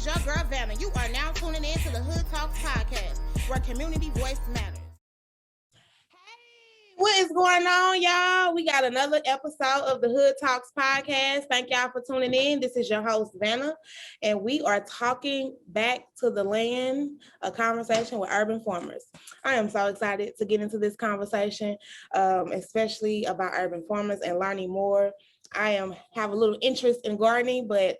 is your girl Vanna. You are now tuning in to the Hood Talks podcast, where community voice matters. Hey, what is going on, y'all? We got another episode of the Hood Talks podcast. Thank y'all for tuning in. This is your host Vanna, and we are talking back to the land, a conversation with urban farmers. I am so excited to get into this conversation, especially about urban farmers and learning more. I have a little interest in gardening, but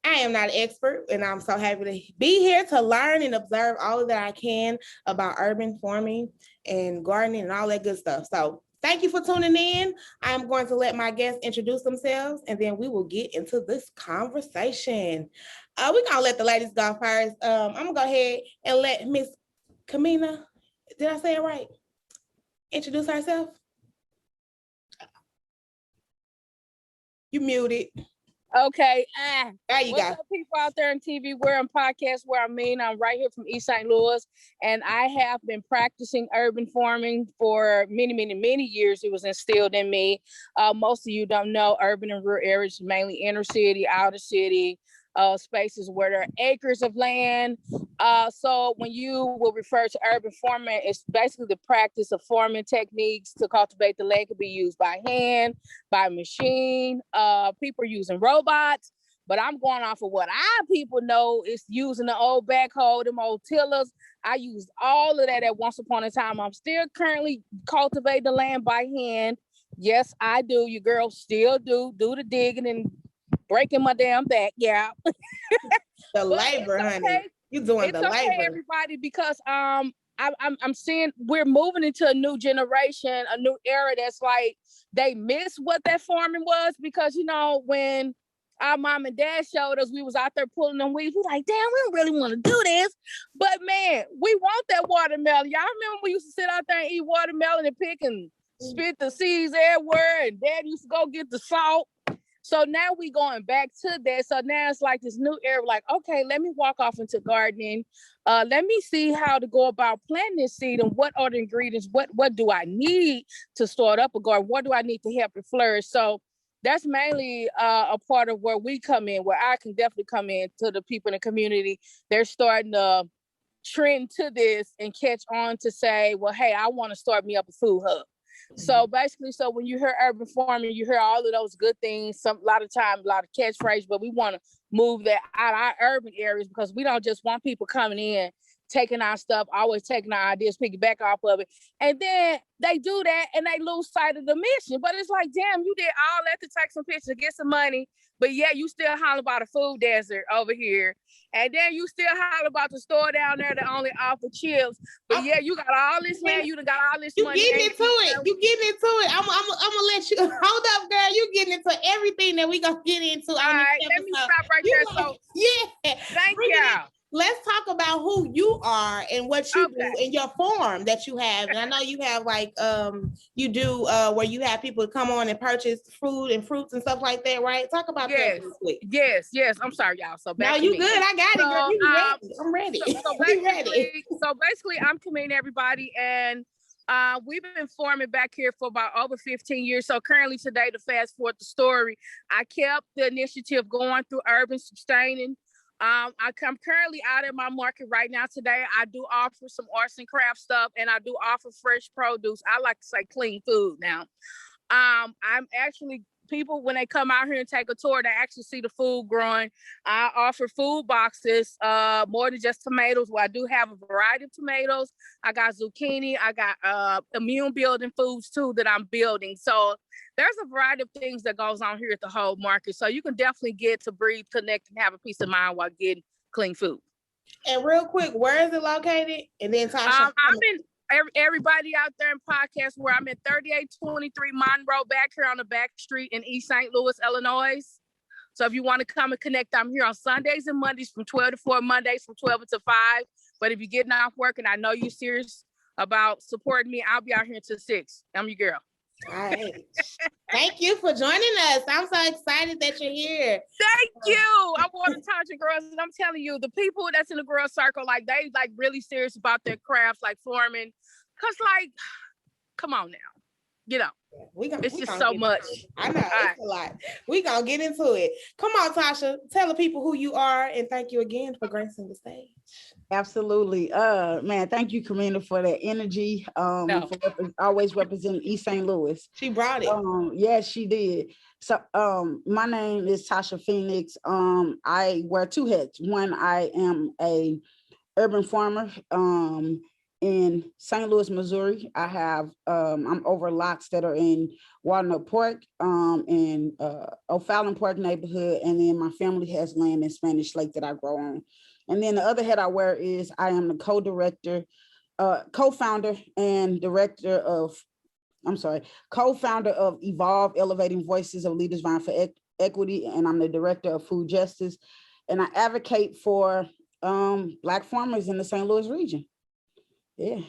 I am not an expert, and I'm so happy to be here to learn and observe all that I can about urban farming and gardening and all that good stuff. So thank you for tuning in. I'm going to let my guests introduce themselves, and then we will get into this conversation. We're going to let the ladies go first. I'm going to go ahead and let Miss Kamina, did I say it right? Introduce herself. You muted. Okay. There you What's go. up, people out there in TV, where I'm podcast, where I'm right here from East St. Louis. And I have been practicing urban farming for many, many, many years. It was instilled in me. Most of you don't know, urban and rural areas, mainly inner city, outer city, spaces where there are acres of land. So when you will refer to urban farming, it's basically the practice of farming techniques to cultivate the land. Could be used by hand, by machine. People are using robots, but I'm going off of what our people know is using the old backhoe, them old tillers. I used all of that at once upon a time. I'm still currently cultivating the land by hand. Yes, I do. You girls still do the digging and breaking my damn back. Yeah. The labor, okay. honey. You're doing It's the okay, labor. everybody, because I'm seeing we're moving into a new generation, a new era that's like they miss what that farming was, because when our mom and dad showed us, we was out there pulling them weeds. We like, damn, we don't really want to do this, but man, we want that watermelon. Y'all remember we used to sit out there and eat watermelon and pick and spit the seeds everywhere, and dad used to go get the salt. So now we going back to that. So now it's like this new era, like, okay, let me walk off into gardening. Let me see how to go about planting this seed, and what are the ingredients? What do I need to start up a garden? What do I need to help it flourish? So that's mainly a part of where we come in, where I can definitely come in to the people in the community. They're starting to trend to this and catch on to say, well, hey, I want to start me up a food hub. So basically, so when you hear urban farming, you hear all of those good things, a lot of catchphrases, but we want to move that out of our urban areas, because we don't just want people coming in, taking our stuff, always taking our ideas, piggyback off of it. And then they do that and they lose sight of the mission. But it's like, damn, you did all that to take some pictures, get some money, but yeah, you still holler about a food desert over here. And then you still holler about the store down there that only offer chips. But yeah, you got all this land, you done got all this money. You getting into it. I'm gonna let you hold up, girl. You getting into everything that we gonna get into. All right, let me stop right there. So yeah, thank y'all. Let's talk about who you are and what you do in your farm that you have. And I know you have like you do where you have people come on and purchase food and fruits and stuff like that, right? Talk about that real quick. Yes. I'm sorry, y'all. So back no, you good. I got it, girl. You ready. I'm ready. So basically, I'm committing everybody, and we've been farming back here for about over 15 years. So currently today, to fast forward the story, I kept the initiative going through urban sustaining. I'm currently out at my market right now today. I do offer some arts and craft stuff, and I do offer fresh produce. I like to say clean food now. I'm actually, people, when they come out here and take a tour, they actually see the food growing. I offer food boxes, more than just tomatoes. Well, I do have a variety of tomatoes. I got zucchini. I got immune building foods too that I'm building. So there's a variety of things that goes on here at the whole market. So you can definitely get to breathe, connect, and have a peace of mind while getting clean food. And real quick, where is it located? And then Tasha, I'm in everybody out there in podcast, where I'm at 3823 Monroe, back here on the back street in East St. Louis, Illinois. So if you want to come and connect, I'm here on Sundays and Mondays from 12 to 4, Mondays from 12 to 5. But if you're getting off work and I know you're serious about supporting me, I'll be out here until 6. I'm your girl. All right. Thank you for joining us. I'm so excited that you're here. Thank you. I want to talk to girls, and I'm telling you, the people that's in the girl circle, like they really serious about their crafts, like farming. Cause like, come on now, you know, it's We just gonna so get much. into it. I know All right. it's a lot. We gonna get into it. Come on, Tasha. Tell the people who you are, and thank you again for gracing the stage. Absolutely. Man, thank you, Karina, for that energy. No. For always representing East St. Louis. She brought it. Yes, she did. So my name is Tasha Phoenix. I wear two hats. One, I am a urban farmer in St. Louis, Missouri. I have I'm over lots that are in Walnut Park, in O'Fallon Park neighborhood, and then my family has land in Spanish Lake that I grow on. And then the other hat I wear is I am the co-director, co-founder and director of, co-founder of Evolve, Elevating Voices of Leaders Vying for Equity, and I'm the director of Food Justice, and I advocate for Black farmers in the St. Louis region. Yeah.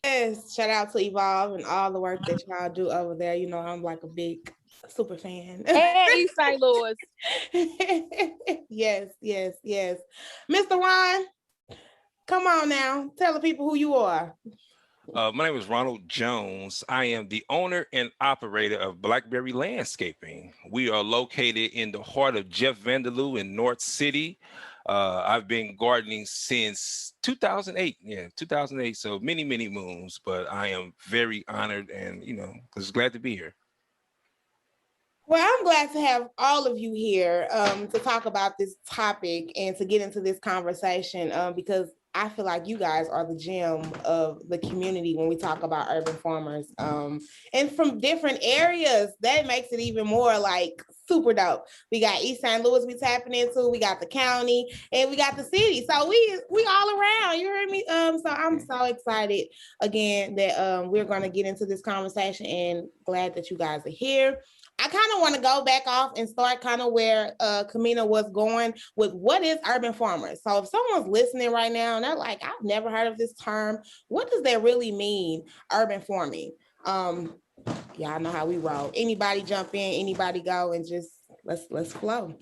Yes, shout out to Evolve and all the work that y'all do over there. You know, I'm like a big super fan. And East St. Louis. Yes. Mr. Ron, come on now. Tell the people who you are. My name is Ronald Jones. I am the owner and operator of Blackberry Landscaping. We are located in the heart of Jeff Vanderloo in North City. I've been gardening since 2008. Yeah, 2008. So many moons, but I am very honored and, just glad to be here. Well, I'm glad to have all of you here to talk about this topic and to get into this conversation because I feel like you guys are the gem of the community when we talk about urban farmers and from different areas. That makes it even more like super dope. We got East St. Louis we tapping into, we got the county, and we got the city. So we all around. You heard me? So I'm so excited again that we're going to get into this conversation and glad that you guys are here. I kind of want to go back off and start kind of where Kamina was going with what is urban farmers. So if someone's listening right now and they're like, I've never heard of this term, what does that really mean, urban farming? Y'all know how we roll. Anybody jump in, anybody go, and just let's flow.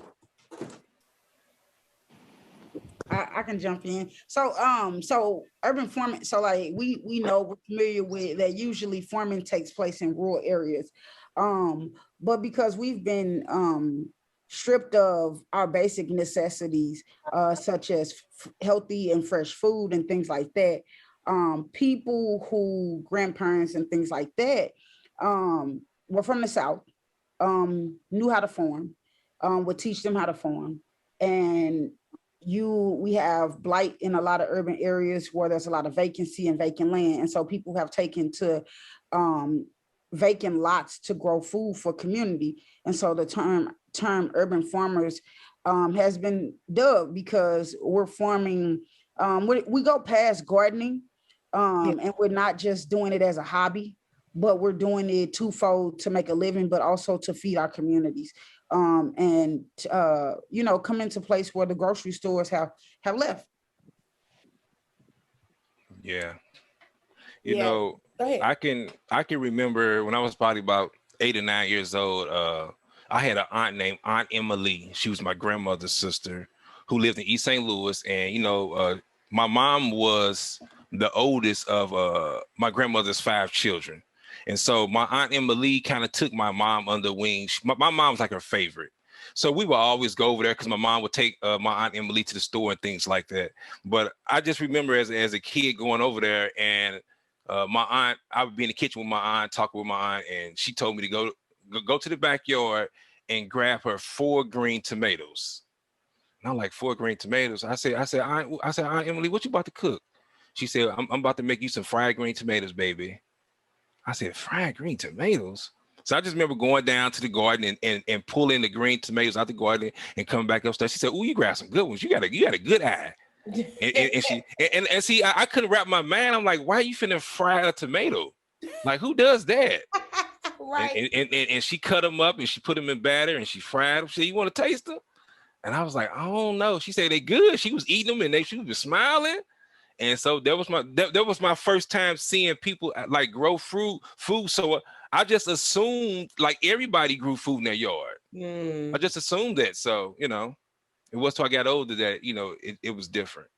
I can jump in. So urban farming, so like we know, we're familiar with that usually farming takes place in rural areas. But because we've been stripped of our basic necessities, such as healthy and fresh food and things like that, people who grandparents and things like that were from the South, knew how to farm, would teach them how to farm. And we have blight in a lot of urban areas where there's a lot of vacancy and vacant land. And so people have taken to vacant lots to grow food for community. And so the term urban farmers has been dubbed because we're farming, we go past gardening and we're not just doing it as a hobby, but we're doing it twofold to make a living, but also to feed our communities. And come into place where the grocery stores have left. Yeah. Go ahead. I can remember when I was probably about 8 or 9 years old. I had an aunt named Aunt Emily. She was my grandmother's sister who lived in East St. Louis. And, my mom was the oldest of my grandmother's 5 children. And so my Aunt Emily kind of took my mom under wing. My mom was like her favorite. So we would always go over there because my mom would take my Aunt Emily to the store and things like that. But I just remember as a kid going over there and my aunt, I would be in the kitchen with my aunt, talking with my aunt, and she told me to go to the backyard and grab her 4 green tomatoes. And I'm like, 4 green tomatoes. I said, Aunt Emily, what you about to cook? She said, I'm about to make you some fried green tomatoes, baby. I said, fried green tomatoes? So I just remember going down to the garden and pulling the green tomatoes out the garden and coming back upstairs. She said, "Oh, you grabbed some good ones. You got a good eye." and see, I couldn't wrap my mind. I'm like, why are you finna fry a tomato? Like, who does that? Right. And she cut them up and she put them in batter and she fried them. She said, "You want to taste them?" And I was like, "I don't know." She said they good. She was eating them and she was smiling. And so that was my first time seeing people like grow food. So I just assumed like everybody grew food in their yard. I just assumed that. So, it was till I got older that, it was different.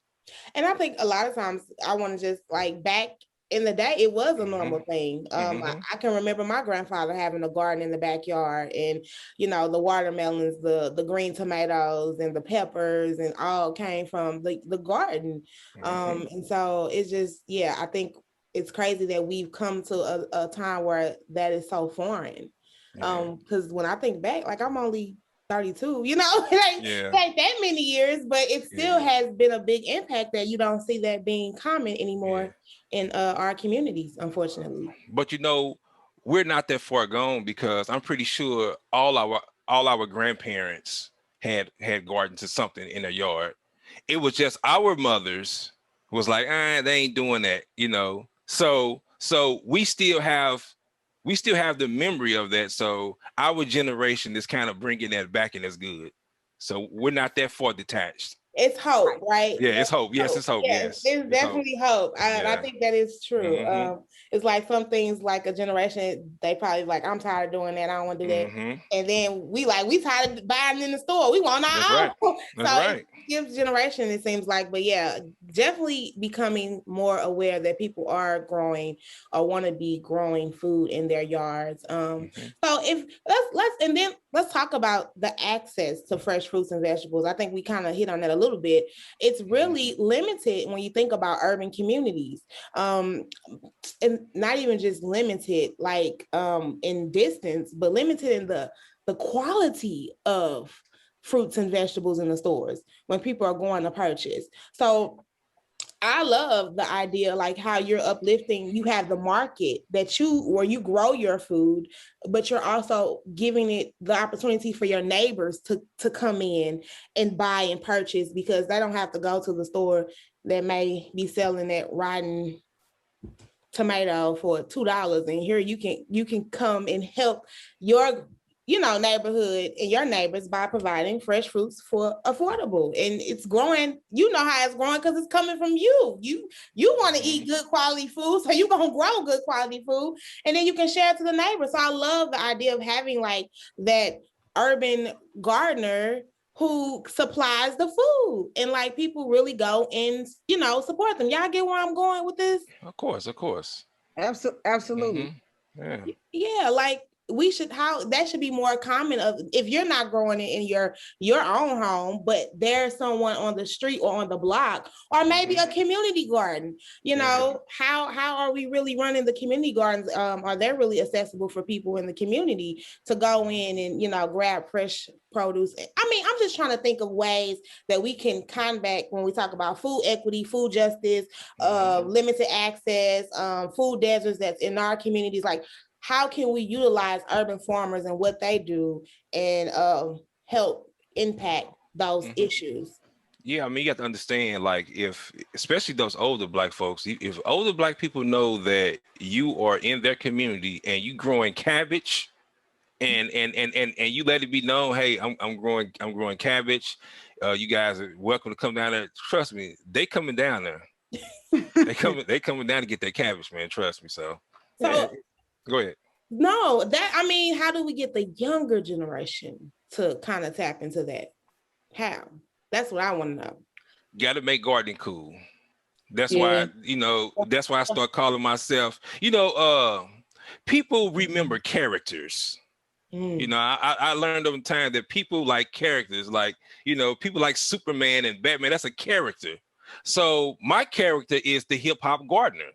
And I think a lot of times I want to just like back in the day, it was a normal thing. Mm-hmm. I can remember my grandfather having a garden in the backyard, and the watermelons, the green tomatoes, and the peppers, and all came from the garden. And so it's just, I think it's crazy that we've come to a time where that is so foreign. Because when I think back, like, I'm only 32, it ain't that many years, but it still has been a big impact that you don't see that being common anymore in our communities, unfortunately. But we're not that far gone, because I'm pretty sure all our grandparents had gardens or something in their yard. It was just our mothers was like, they ain't doing that, So we still have the memory of that. So our generation is kind of bringing that back, and that's good. So we're not that far detached. It's hope, right? Yeah, it's hope. Yes, it's hope. Yes, there's definitely hope. I think that is true. It's like some things, like a generation, they probably like, I'm tired of doing that. I don't want to do that. And then we tired of buying in the store. We want our own. That's right. It gives generation, it seems like. But yeah, definitely becoming more aware that people are growing or want to be growing food in their yards. So if let's talk about the access to fresh fruits and vegetables. I think we kind of hit on that a little bit. It's really limited when you think about urban communities, and not even just limited like in distance, but limited in the quality of fruits and vegetables in the stores when people are going to purchase. So I love the idea, like how you're uplifting. You have the market where you grow your food, but you're also giving it the opportunity for your neighbors to come in and buy and purchase, because they don't have to go to the store that may be selling that rotten tomato for $2. And here you can come and help your neighborhood and your neighbors by providing fresh fruits for affordable. And it's growing, how it's growing, because it's coming from you. You want to eat good quality food, so you're going to grow good quality food, and then you can share it to the neighbors. So I love the idea of having like that urban gardener who supplies the food, and like people really go and support them. Y'all get where I'm going with this? Of course. Absolutely. Yeah, like that should be more common. Of if you're not growing it in your own home, but there's someone on the street or on the block, or maybe a community garden. How are we really running the community gardens? Are they really accessible for people in the community to go in and grab fresh produce? I mean, I'm just trying to think of ways that we can combat when we talk about food equity, food justice, limited access, food deserts that's in our communities. Like, how can we utilize urban farmers and what they do and help impact those issues? Yeah, I mean, you have to understand, like, especially those older Black folks, if older Black people know that you are in their community and you growing cabbage, and you let it be known, hey, I'm growing cabbage. You guys are welcome to come down there. Trust me, they coming down there. they coming down to get their cabbage, man. Trust me. So go ahead. No, how do we get the younger generation to kind of tap into that? How? That's what I want to know. Got to make gardening cool. That's why, that's why I start calling myself, people remember characters. I learned over time that people like characters, like, people like Superman and Batman. That's a character. So my character is the hip hop gardener.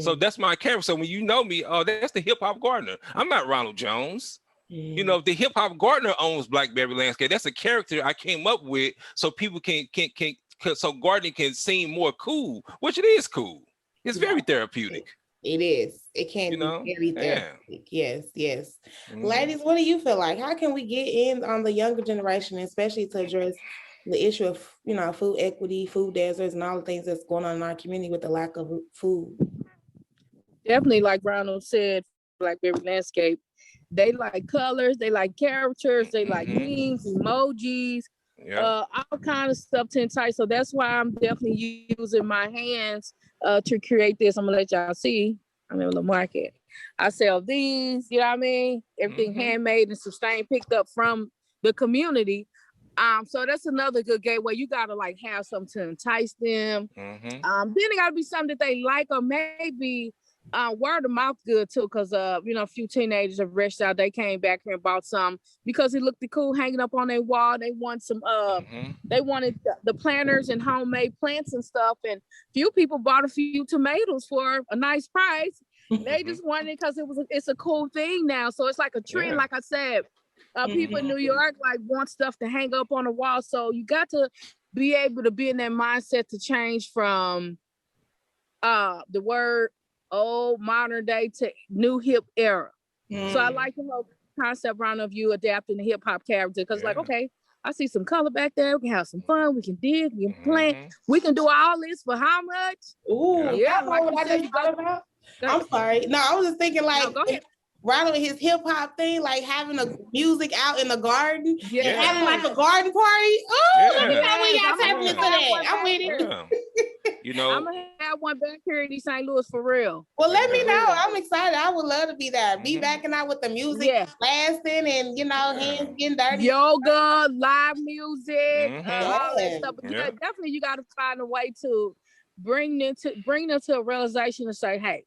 So that's my character. So when you know me, that's the hip hop gardener. I'm not Ronald Jones. The hip hop gardener owns Blackberry Landscape. That's a character I came up with, so people so gardening can seem more cool, which it is cool. It's very therapeutic. It is. It can be very therapeutic. Yes. Ladies, what do you feel like? How can we get in on the younger generation, especially to address the issue of food equity, food deserts, and all the things that's going on in our community with the lack of food? Definitely, like Ronald said, Blackberry Landscape, they like colors, they like characters, they like memes, emojis, all kind of stuff to entice. So that's why I'm definitely using my hands to create this. I'm gonna let y'all see. I'm in the market. I sell these, you know what I mean? Everything handmade and sustained, picked up from the community. So that's another good gateway. You gotta like have something to entice them. Then it gotta be something that they like, or maybe word of mouth good too, because you know, a few teenagers have reached out. They came back here and bought some because it looked cool hanging up on their wall. They want some they wanted the planters and homemade plants and stuff. And few people bought a few tomatoes for a nice price. They just wanted it because it's a cool thing now. So it's like a trend, like I said. People in New York like want stuff to hang up on the wall. So you got to be able to be in that mindset to change from the word old modern day to new hip era. So I like the whole concept around of you adapting the hip hop character, because like, okay, I see some color back there. We can have some fun. We can dig. We can plant. We can do all this for how much? Ooh, yeah. like what I just thought about. I'm sorry. No, I was just thinking like, go ahead. Ronald with his hip hop thing, like having a music out in the garden, Yeah. and having like a garden party. Oh, let me know when y'all tapping into that. I'm with it. You know, I'm gonna have one back here in East St. Louis for real. Well, let me know. I'm excited. I would love to be there. Be backing out with the music blasting and, you know, hands getting dirty. Yoga, live music, all that stuff. But yeah, definitely you got to find a way to bring them to a realization and say, hey,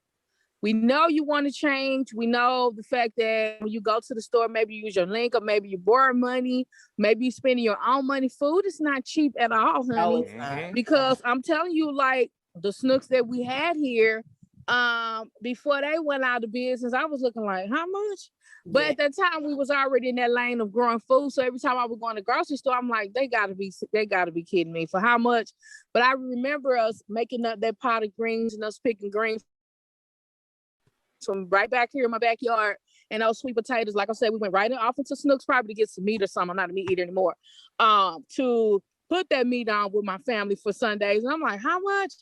we know you want to change. We know the fact that when you go to the store, maybe you use your link, or maybe you borrow money, maybe you spending your own money. Food is not cheap at all, honey. Because I'm telling you, like the Snooks that we had here, before they went out of business, I was looking like, how much? But at that time, we was already in that lane of growing food. So every time I was going to the grocery store, I'm like, they gotta be kidding me for how much. But I remember us making up that pot of greens and us picking greens from right back here in my backyard, and those sweet potatoes. Like I said, we went right off into Snooks probably to get some meat or something. I'm not a meat eater anymore. To put that meat on with my family for Sundays. And I'm like, how much?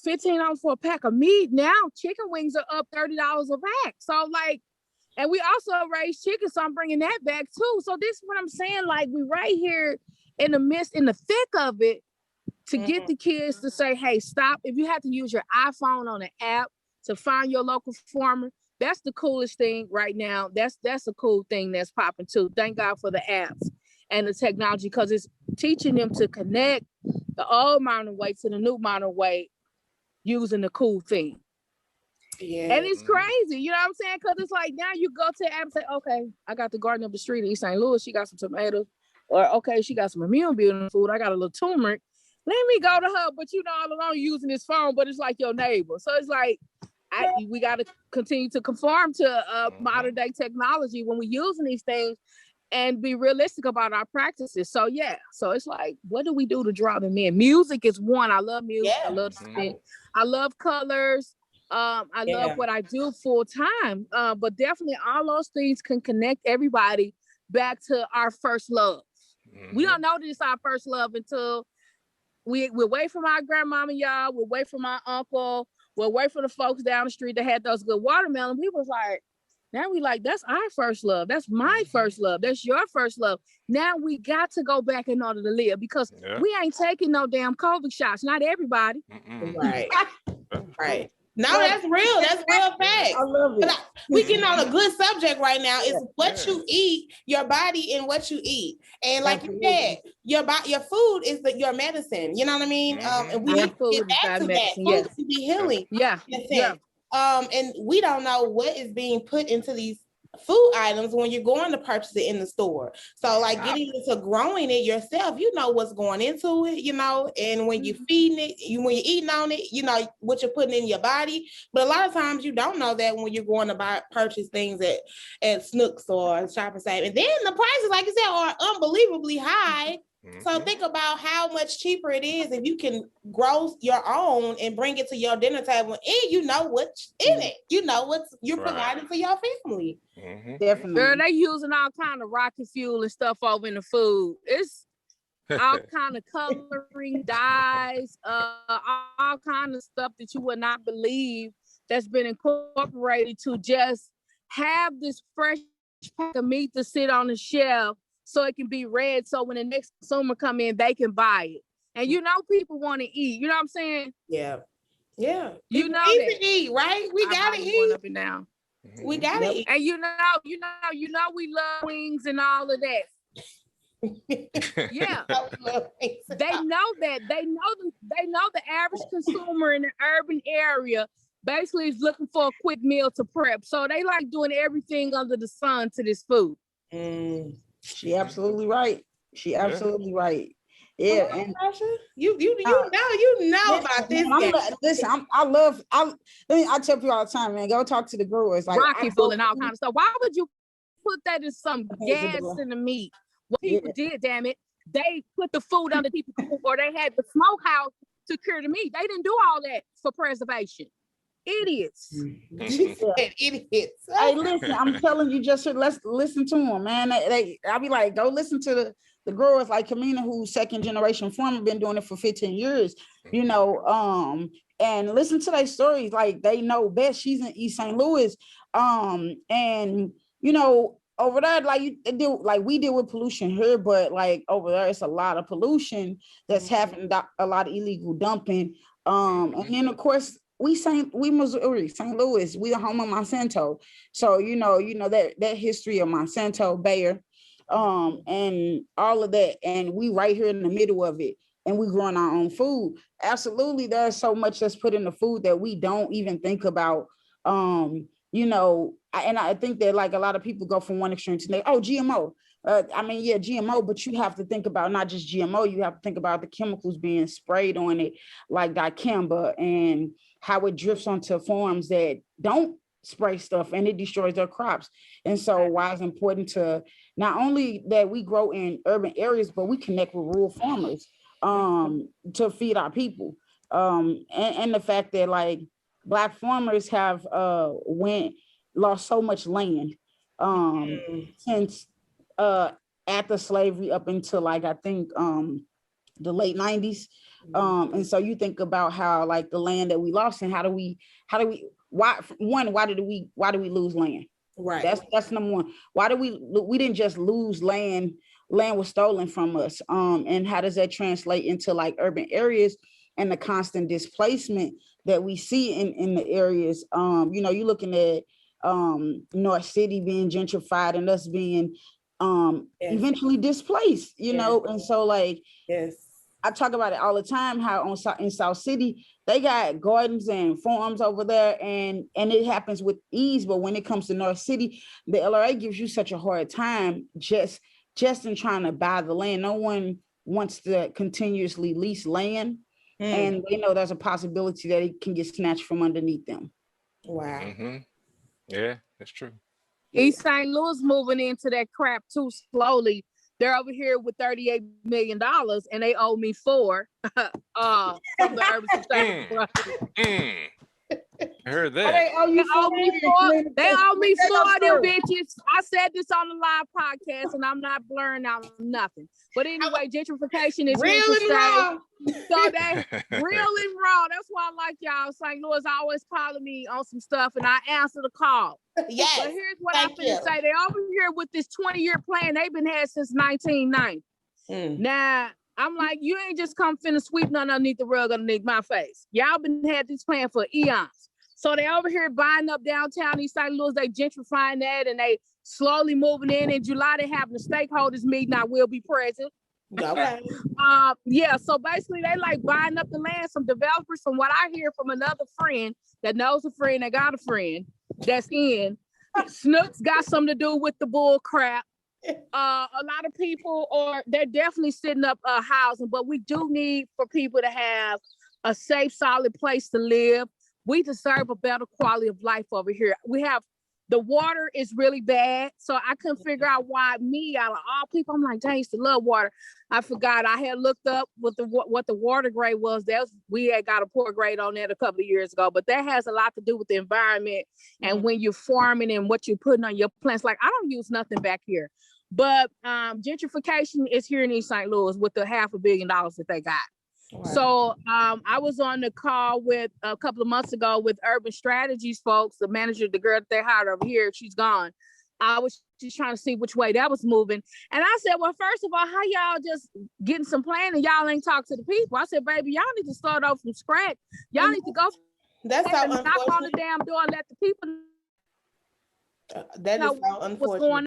$15 for a pack of meat. Now chicken wings are up $30 a pack. So like, and we also raise chicken, so I'm bringing that back too. So this is what I'm saying. Like, we right here in the thick of it, to get the kids to say, hey, stop. If you have to use your iPhone on an app to find your local farmer, that's the coolest thing right now. That's a cool thing that's popping too. Thank God for the apps and the technology, because it's teaching them to connect the old modern way to the new modern way using the cool thing. Yeah. And it's crazy, you know what I'm saying? Because it's like now you go to the app and say, okay, I got the garden up the street in East St. Louis. She got some tomatoes. Or, okay, she got some immune building food. I got a little turmeric. Let me go to her. But you know, all along using this phone, but it's like your neighbor. So it's like, we got to continue to conform to modern day technology when we're using these things, and be realistic about our practices. So yeah, so it's like, what do we do to draw them in? Music is one. I love music. I love to spin. I love colors. I love what I do full time. But definitely all those things can connect everybody back to our first love. We don't know this our first love until we're away from our grandmama, y'all. We're away from our uncle. We're away from the folks down the street that had those good watermelon. We was like, now we like, that's our first love. That's my first love. That's your first love. Now we got to go back in order to live, because we ain't taking no damn COVID shots. Not everybody. Right. Right. No, that's real. That's real fact. I love it. We getting on a good subject right now. It's what you eat, your body, and what you eat. And like you said, your food is your medicine. You know what I mean? And we need to get back to that. Food can be healing. Yeah. And we don't know what is being put into these food items when you're going to purchase it in the store. So like getting into growing it yourself, you know what's going into it, you know, and when you're feeding it, when you're eating on it, you know what you're putting in your body. But a lot of times you don't know that when you're going to purchase things at Snooks or Shopping Save. And then the prices, like you said, are unbelievably high. So think about how much cheaper it is if you can grow your own and bring it to your dinner table, and you know what's in it. You know what you're providing for your family. Definitely. Girl, they using all kind of rocket fuel and stuff over in the food. It's all kind of coloring, dyes, all kind of stuff that you would not believe that's been incorporated to just have this fresh pack of meat to sit on the shelf, so it can be read, so when the next consumer come in, they can buy it. And you know people want to eat. You know what I'm saying? Yeah. Yeah. You know need to eat, right? We gotta eat. Up and down. We gotta eat. And you know we love wings and all of that. Yeah. They know that. They know the average consumer in the urban area basically is looking for a quick meal to prep. So they like doing everything under the sun to this food. She absolutely right. She absolutely right. Yeah, and you know about this. I tell people all the time, man, go talk to the growers. Like Rocky full and all kind of stuff. Why would you put that in some gas in the meat? What people did, damn it, they put the food underneath the coop, or they had the smokehouse to cure the meat. They didn't do all that for preservation. Idiots. Idiots. Hey, listen, I'm telling you, just let's listen to them, man. I'll be like, go listen to the growers like Kamina, who's second generation farmer, been doing it for 15 years, you know, and listen to their stories. Like, they know best. She's in East St. Louis. And you know, over there, like we deal with pollution here, but like over there, it's a lot of pollution that's happening, a lot of illegal dumping. And then of course, Missouri, St. Louis, we the home of Monsanto. So, you know that history of Monsanto, Bayer, and all of that. And we right here in the middle of it, and we growing our own food. Absolutely. There's so much that's put in the food that we don't even think about. You know, I think that like a lot of people go from one extreme to the next. Oh, GMO. I mean, yeah, GMO, but you have to think about not just GMO, you have to think about the chemicals being sprayed on it, like dicamba, and how it drifts onto farms that don't spray stuff and it destroys their crops. And so why it's important to not only that we grow in urban areas, but we connect with rural farmers to feed our people. And the fact that like Black farmers have lost so much land since after slavery up until like I think the late 90s. And so you think about how like the land that we lost, and how do we why did we lose land? Right. That's number one. Why did we didn't just lose land was stolen from us. And how does that translate into like urban areas and the constant displacement that we see in the areas? You know, you're looking at North City being gentrified and us being eventually displaced, you know. And so like I talk about it all the time, how in South City, they got gardens and farms over there, and it happens with ease. But when it comes to North City, the LRA gives you such a hard time just in trying to buy the land. No one wants to continuously lease land, and they know there's a possibility that it can get snatched from underneath them. Wow. Yeah, that's true. East St. Louis moving into that crap too slowly. They're over here with $38 million and they owe me $4 from the urban sustainable. I heard that. They owe me $4 of them bitches. I said this on the live podcast and I'm not blurring out nothing. But anyway, gentrification is real and raw. So they real and raw. That's why I like y'all. St. Louis always calling me on some stuff and I answer the call. Yes. But here's what I'm going to say. They over here with this 20-year plan they've been had since 1990. Now, I'm like, you ain't just come finna sweep nothing underneath the rug underneath my face. Y'all been had this plan for eons. So they over here buying up downtown East St. Louis. They gentrifying that and they slowly moving in. In July, they having a stakeholders meeting. I will be present. Okay. Yeah, so basically they like buying up the land. Some developers, from what I hear from another friend that knows a friend that got a friend that's in, Snook's got something to do with the bull crap. A lot of people they're definitely setting up housing, but we do need for people to have a safe, solid place to live. We deserve a better quality of life over here. The water is really bad. So I couldn't figure out why me, out of all people, I'm like, dang, I used to love water. I forgot. I had looked up what the water grade was. We had got a poor grade on that a couple of years ago, but that has a lot to do with the environment and when you're farming and what you're putting on your plants. Like, I don't use nothing back here. But gentrification is here in East St. Louis with the $500 million that they got. Wow. So I was on the call with a couple of months ago with Urban Strategies folks, the manager, the girl that they hired over here, she's gone. I was just trying to see which way that was moving. And I said, well, first of all, how y'all just getting some plan and y'all ain't talk to the people? I said, baby, y'all need to start off from scratch. Y'all need to go. That's how knock on the damn door and let the people that is how unfortunate. What's going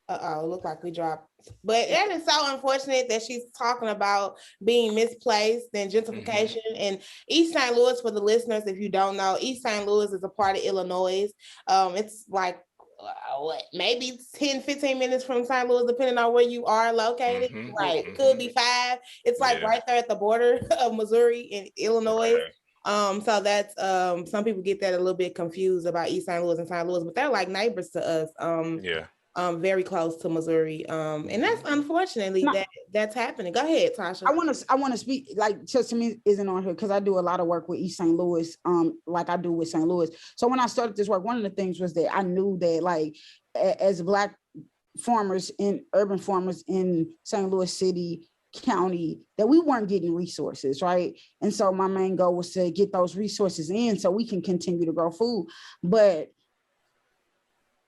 on. Look like we dropped But that is so unfortunate that she's talking about being misplaced and gentrification. And East St. Louis, for the listeners, if you don't know, East St. Louis is a part of Illinois. It's like maybe 10, 15 minutes from St. Louis, depending on where you are located. Right. Could be 5. It's like right there at the border of Missouri and Illinois. So that's some people get that a little bit confused about East St. Louis and St. Louis, but they're like neighbors to us. Very close to Missouri. And that's unfortunately that's happening. Go ahead, Tasha. I want to speak, like, just to me isn't on here because I do a lot of work with East St. Louis, like I do with St. Louis. So when I started this work, one of the things was that I knew that, like, as Black farmers urban farmers in St. Louis City County, that we weren't getting resources, right? And so my main goal was to get those resources in so we can continue to grow food. But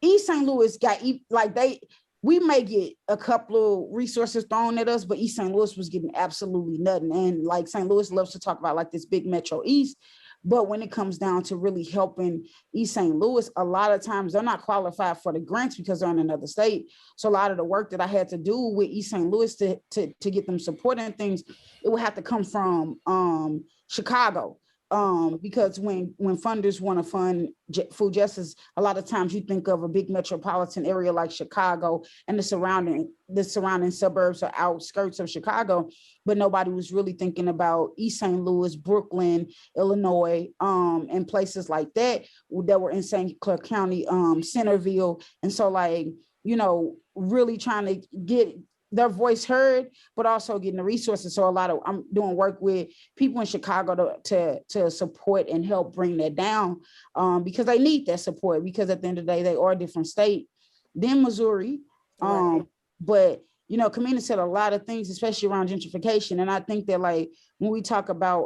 East St. Louis got, like, we may get a couple of resources thrown at us, but East St. Louis was getting absolutely nothing. And like St. Louis loves to talk about like this big Metro East, but when it comes down to really helping East St. Louis, a lot of times they're not qualified for the grants because they're in another state. So a lot of the work that I had to do with East St. Louis to get them support and things, it would have to come from Chicago. Because when funders want to fund food justice, a lot of times you think of a big metropolitan area like Chicago and the surrounding suburbs or outskirts of Chicago, but nobody was really thinking about East St. Louis, Brooklyn, Illinois, and places like that were in St. Clair County, Centerville. And so, like, you know, really trying to get their voice heard, but also getting the resources. So I'm doing work with people in Chicago to support and help bring that down, because they need that support, because at the end of the day, they are a different state than Missouri. But, you know, Kamina said a lot of things, especially around gentrification. And I think that, like, when we talk about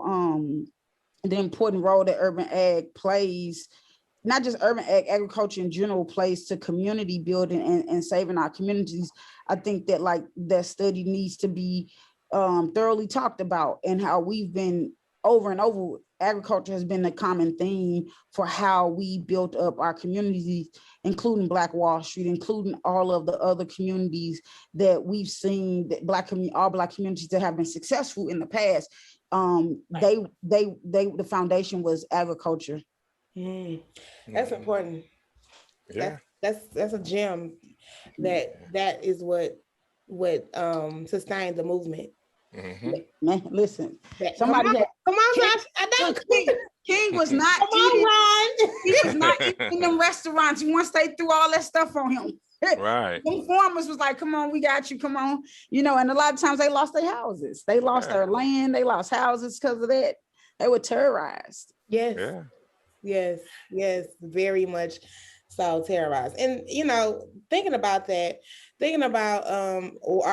the important role that urban ag plays, not just urban agriculture in general plays to community building and saving our communities, I think that, like, that study needs to be thoroughly talked about, and how we've been over and over, agriculture has been a common theme for how we built up our communities, including Black Wall Street, including all of the other communities that we've seen, that all Black communities that have been successful in the past. The foundation was agriculture. That's important. That's a gem. That is what sustained the movement. Man, listen. Somebody come on, King was not eating. He was not eating in them restaurants. Once they threw all that stuff on him. Right. The farmers was like, come on, we got you, come on. You know, and a lot of times they lost their houses. They lost their land, they lost houses because of that. They were terrorized. Yes, very much so terrorized. And, you know, thinking about our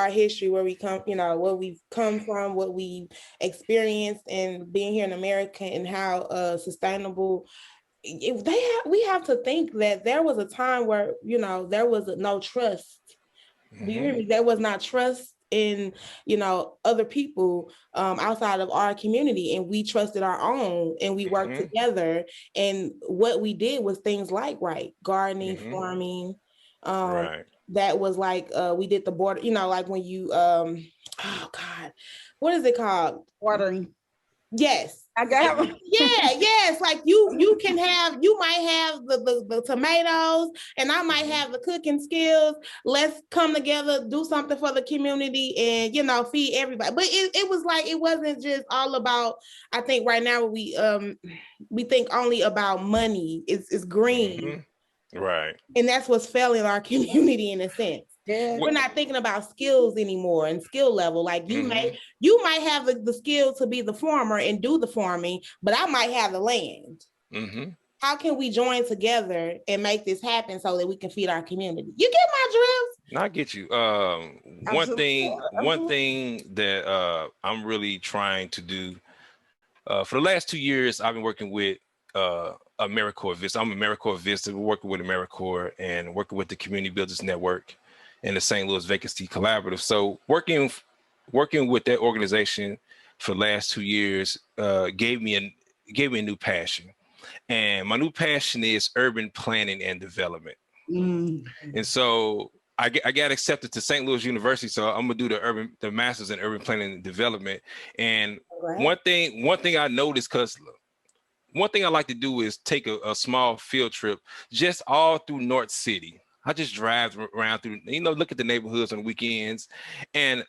history, where we come, you know, where we've come from, what we experienced, and being here in America, and how sustainable we have to think that there was a time where, you know, there was no trust. Do you hear me? There was not trust in, you know, other people outside of our community, and we trusted our own, and we worked together. And what we did was things like gardening, farming. That was like we did the border, you know, like when you oh God, what is it called? Watering. Yes. I got it. Yes. Like you might have the tomatoes, and I might have the cooking skills. Let's come together, do something for the community, and, you know, feed everybody. But it was like, it wasn't just all about, I think right now we think only about money. It's green. Right. And that's what's failing our community in a sense. Yeah. We're not thinking about skills anymore and skill level. Like you might have the skill to be the farmer and do the farming, but I might have the land. How can we join together and make this happen so that we can feed our community? You get my drift? I get you. One thing that I'm really trying to do for the last 2 years, I've been working with AmeriCorps Vista. I'm AmeriCorps Vista. We're working with AmeriCorps and working with the Community Builders Network and the St. Louis Vacancy Collaborative. So working with that organization for the last 2 years gave me a new passion. And my new passion is urban planning and development. And so I got accepted to St. Louis University, so I'm gonna do the master's in urban planning and development. And one thing I noticed, because one thing I like to do is take a small field trip just all through North City. I just drive around through, look at the neighborhoods on weekends, and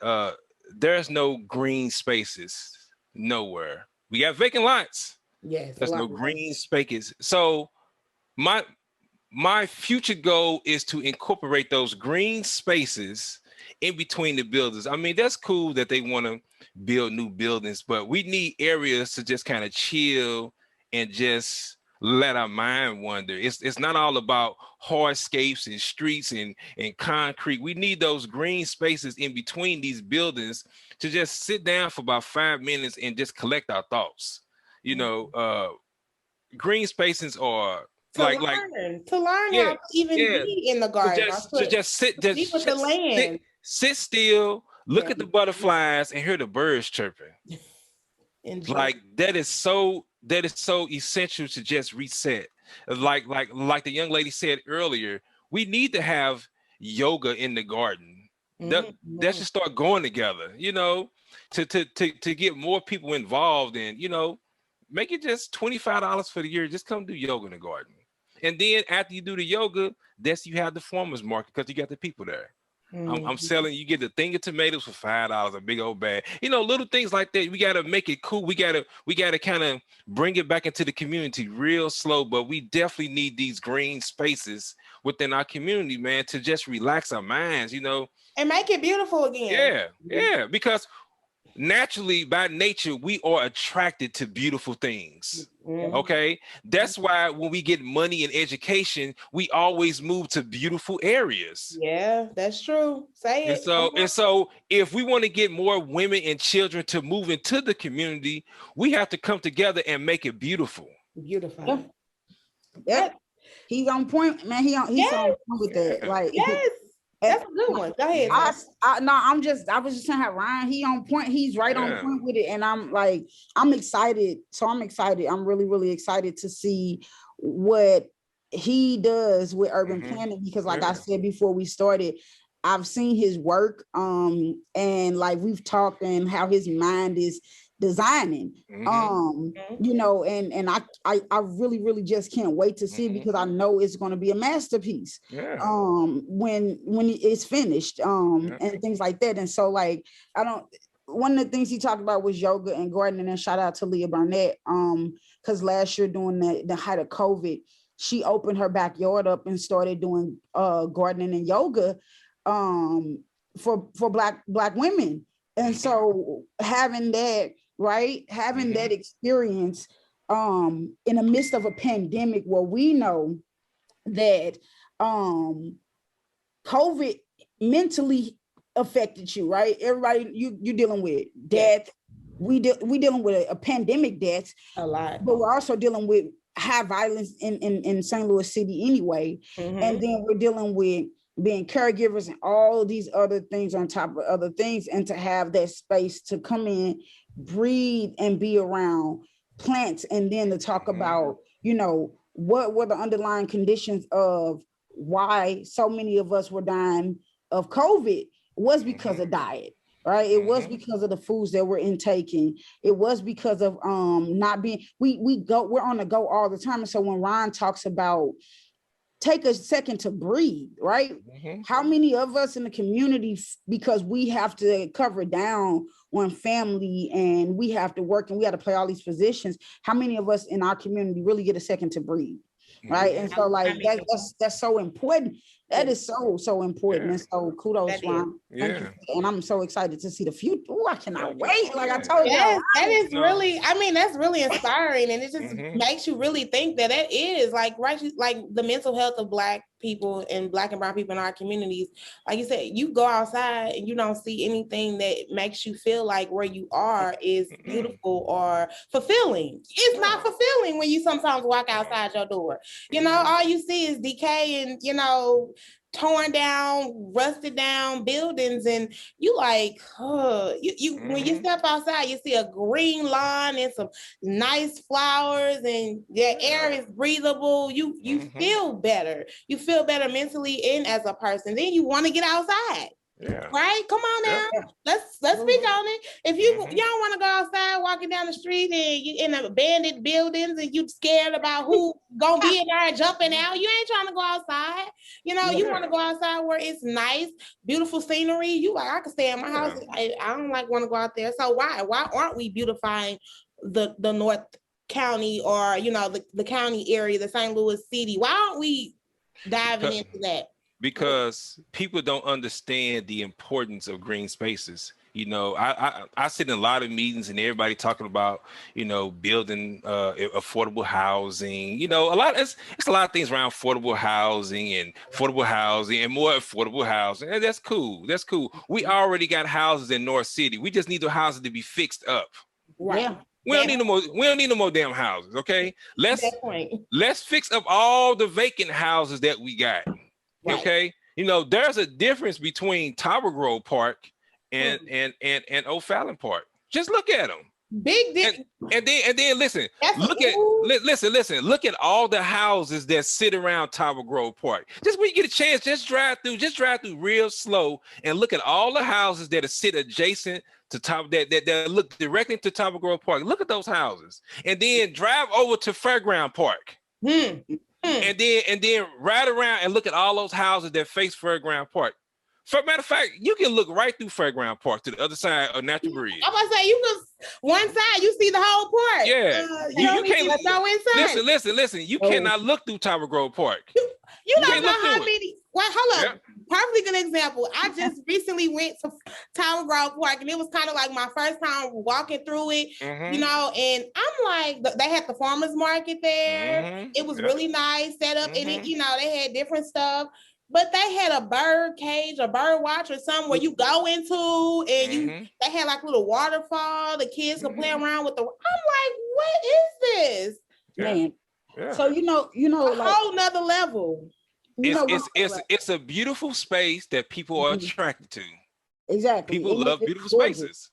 there's no green spaces nowhere. We got vacant lots. Yes, there's no green spaces. So my future goal is to incorporate those green spaces in between the buildings. I mean, that's cool that they want to build new buildings, but we need areas to just kind of chill and just let our mind wander. It's not all about hardscapes and streets and concrete. We need those green spaces in between these buildings to just sit down for about 5 minutes and just collect our thoughts. Green spaces are to learn how to even be in the garden. Just sit with the land. Sit still, look at the butterflies and hear the birds chirping. Like that is so essential to just reset. Like the young lady said earlier, we need to have yoga in the garden. That should start going together, to get more people involved and, make it just $25 for the year. Just come do yoga in the garden. And then after you do the yoga, you have the farmer's market because you got the people there. I'm selling, you get the thing of tomatoes for $5, a big old bag. Little things like that. We got to make it cool. We got to kind of bring it back into the community real slow, but we definitely need these green spaces within our community, man, to just relax our minds, and make it beautiful again. Yeah, because naturally, by nature, we are attracted to beautiful things. Okay, that's why when we get money and education, we always move to beautiful areas. Yeah, that's true. Say it. And so, if we want to get more women and children to move into the community, we have to come together and make it beautiful. Beautiful. Yep. He's on point, man. He's on point with that. Like, yes. That's a good one. Go ahead. I was just saying how Ryan, he on point. He's right on point with it. And I'm excited. So I'm excited. I'm really, really excited to see what he does with urban planning, because like I said before we started, I've seen his work. And like we've talked and how his mind is designing, and I really, really just can't wait to see it, because I know it's going to be a masterpiece when it's finished, and things like that. And so like one of the things he talked about was yoga and gardening, and shout out to Leah Burnett, because last year during the height of COVID, she opened her backyard up and started doing gardening and yoga for black women. And so having that experience in the midst of a pandemic, where we know that COVID mentally affected you, right? Everybody, you're dealing with death. We dealing with a pandemic death a lot, but we're also dealing with high violence in St. Louis City anyway. And then we're dealing with being caregivers and all of these other things on top of other things, and to have that space to come in, breathe, and be around plants, and then to talk about, what were the underlying conditions of why so many of us were dying of COVID was because of diet, right? It was because of the foods that we're intaking. It was because of not being, we're on the go all the time. And so when Ron talks about take a second to breathe, right? How many of us in the community, because we have to cover down on family and we have to work and we have to play all these positions, how many of us in our community really get a second to breathe, right? And so like that's so important. That is so important. And so kudos, Ron. Thank you. And I'm so excited to see the future. Oh, I cannot wait. Like I told you. Yes, that is really, that's really inspiring. And it just makes you really think that it is like the mental health of Black people and Black and brown people in our communities. Like you said, you go outside and you don't see anything that makes you feel like where you are is beautiful or fulfilling. It's not fulfilling when you sometimes walk outside your door. All you see is decay and, torn down, rusted down buildings, and you like, when you step outside, you see a green lawn and some nice flowers, and the air is breathable. You feel better. You feel better mentally and as a person. Then you want to get outside. Yeah. Right? Come on now. Yeah. Let's speak on it. If you don't want to go outside walking down the street and you in abandoned buildings and you scared about who gonna be in there and jumping out, you ain't trying to go outside. You want to go outside where it's nice, beautiful scenery. You like, I can stay in my house. I don't want to go out there. So why aren't we beautifying the North County or the county area, the St. Louis city? Why aren't we diving into that? Because people don't understand the importance of green spaces. I sit in a lot of meetings and everybody talking about, building affordable housing. It's a lot of things around affordable housing and more affordable housing. And that's cool. That's cool. We already got houses in North City. We just need the houses to be fixed up. Right. Yeah. We don't need no more damn houses. Okay. Let's fix up all the vacant houses that we got. Right. Okay. There's a difference between Tower Grove Park and O'Fallon Park. Just look at them. Big difference. And then listen. Look at all the houses that sit around Tower Grove Park. Just when you get a chance, just drive through real slow and look at all the houses that sit adjacent to that look directly to Tower Grove Park. Look at those houses, and then drive over to Fairground Park. And then ride around and look at all those houses that face Fairground Park. For matter of fact, you can look right through Fairground Park to the other side of Natural Bridge. I'm about to say, you can one side, you see the whole park. Yeah, you can't go inside. Listen. You cannot look through Tower Grove Park. You don't know how many. Well, hold up. Yeah. Perfectly good example. I just recently went to Tower Grove Park, and it was kind of like my first time walking through it, and I'm like, they had the farmers market there. It was really nice set up, and it, they had different stuff. But they had a bird cage, a bird watch, or something where you go into, and they had like a little waterfall. The kids could play around with the. I'm like, what is this, man? Yeah. So a whole nother level. It's a beautiful space that people are attracted to. Exactly. People love beautiful spaces.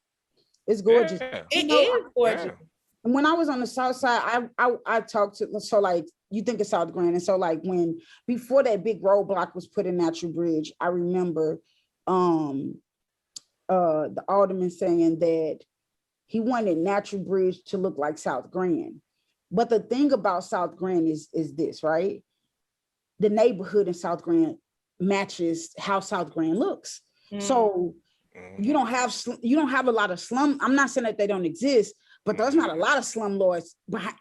It's gorgeous. Yeah. It is gorgeous. And when I was on the south side, I talked to, so like, you think of South Grand. And so like before that big roadblock was put in Natural Bridge, I remember the alderman saying that he wanted Natural Bridge to look like South Grand. But the thing about South Grand is this, right? The neighborhood in South Grand matches how South Grand looks. So you don't have a lot of slum. I'm not saying that they don't exist, but there's not a lot of slumlords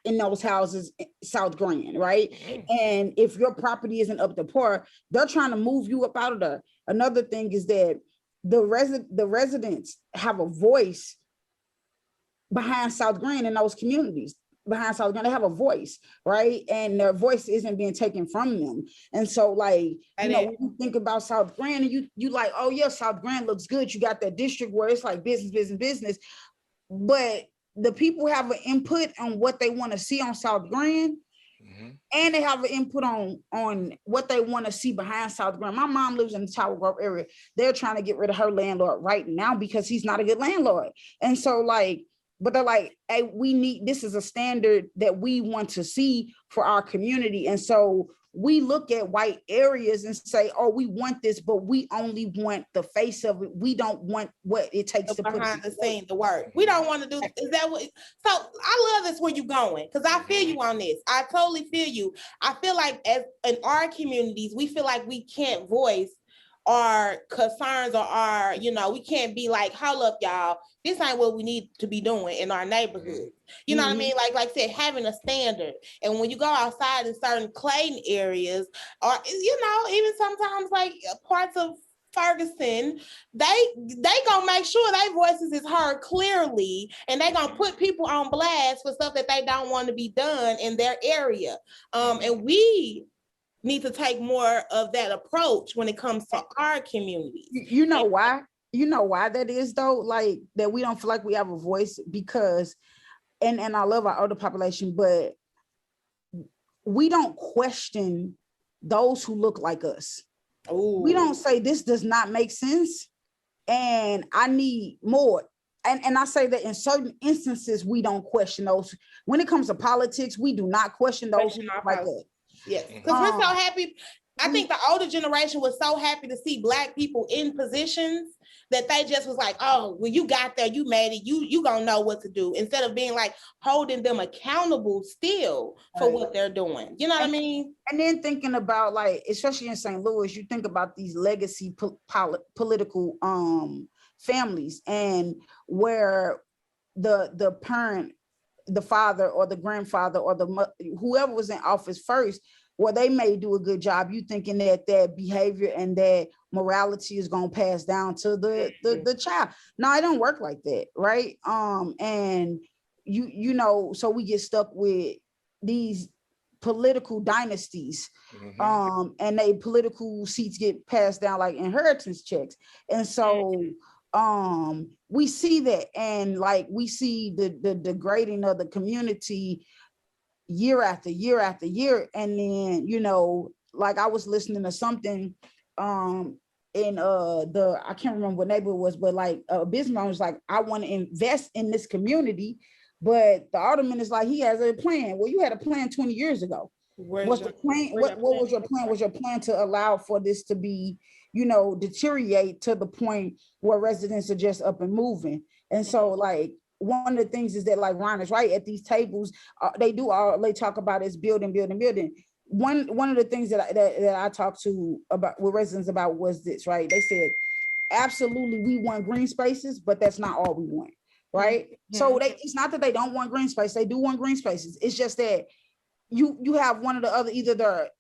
in those houses in South Grand, right? And if your property isn't up to par, they're trying to move you up out of there. Another thing is that the residents have a voice behind South Grand in those communities. Behind South Grand, they have a voice, right? And their voice isn't being taken from them. And so like, when you think about South Grand, and you like, oh yeah, South Grand looks good. You got that district where it's like business. But the people have an input on what they want to see on South Grand, and they have an input on what they want to see behind South Grand. My mom lives in the Tower Grove area. They're trying to get rid of her landlord right now because he's not a good landlord. And so like, but they're like, hey, this is a standard that we want to see for our community. And so we look at white areas and say, oh, we want this, but we only want the face of it. We don't want what it takes to put behind the scene, the work. We don't want to do, is that what? So I love this where you're going, because I feel you on this. I totally feel you. I feel like as in our communities, we feel like we can't voice our concerns or our, we can't be like, hold up, y'all, this ain't what we need to be doing in our neighborhood. You know what I mean? Like I said, having a standard. And when you go outside in certain Clayton areas, or, even sometimes like parts of Ferguson, they gonna make sure their voices is heard clearly, and they gonna put people on blast for stuff that they don't want to be done in their area. And we need to take more of that approach when it comes to our communities. You know why? You know why that is though? Like that we don't feel like we have a voice because, and I love our older population, but we don't question those who look like us. We don't say this does not make sense and I need more. And I say that in certain instances, we don't question those. When it comes to politics, we do not question those like that. Yes, because we're so happy. I think the older generation was so happy to see Black people in positions that they just was like, oh, well, you got there, you made it, you gonna know what to do, instead of being like holding them accountable still for what they're doing. You know what I mean? And then thinking about, like, especially in St. Louis, you think about these legacy political families, and where the parent, the father or the grandfather or whoever was in office first, well, they may do a good job. You thinking that that behavior and that morality is going to pass down to the child. No, it don't work like that, right? And you know, so we get stuck with these political dynasties, and they political seats get passed down like inheritance checks, and so we see that, and like we see the degrading of the community year after year after year. And then, you know, like I was listening to something in I can't remember what neighborhood it was, but like a businessman was like, I want to invest in this community, but the alderman is like, he has a plan. Well, you had a plan 20 years ago. What's the plan? What was your plan? Was your plan to allow for this to be, you know, deteriorate to the point where residents are just up and moving? And so, like, one of the things is that, like Ron is right, at these tables, they talk about is building. One of the things that I talked to about with residents about was this, right? They said, absolutely, we want green spaces, but that's not all we want, right? So it's not that they don't want green space, they do want green spaces. It's just that you have one or the other, either